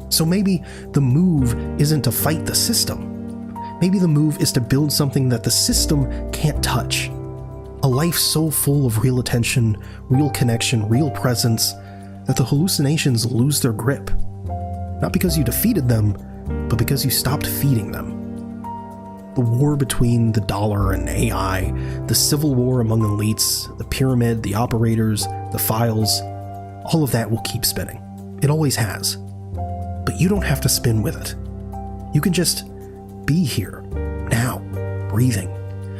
So maybe the move isn't to fight the system. Maybe the move is to build something that the system can't touch. A life so full of real attention, real connection, real presence, that the hallucinations lose their grip. Not because you defeated them, but because you stopped feeding them. The war between the dollar and AI, the civil war among elites, the pyramid, the operators, the files, all of that will keep spinning. It always has. But you don't have to spin with it. You can just be here, now, breathing,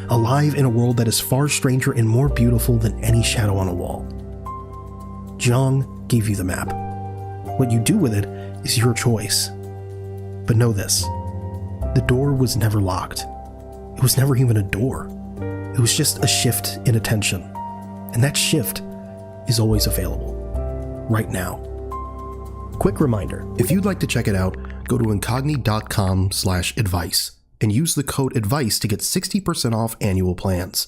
alive in a world that is far stranger and more beautiful than any shadow on a wall. Zhang gave you the map. What you do with it is your choice. But know this, the door was never locked. It was never even a door. It was just a shift in attention. And that shift is always available. Right now. Quick reminder, if you'd like to check it out, go to incogni.com/advice and use the code ADVICE to get 60% off annual plans.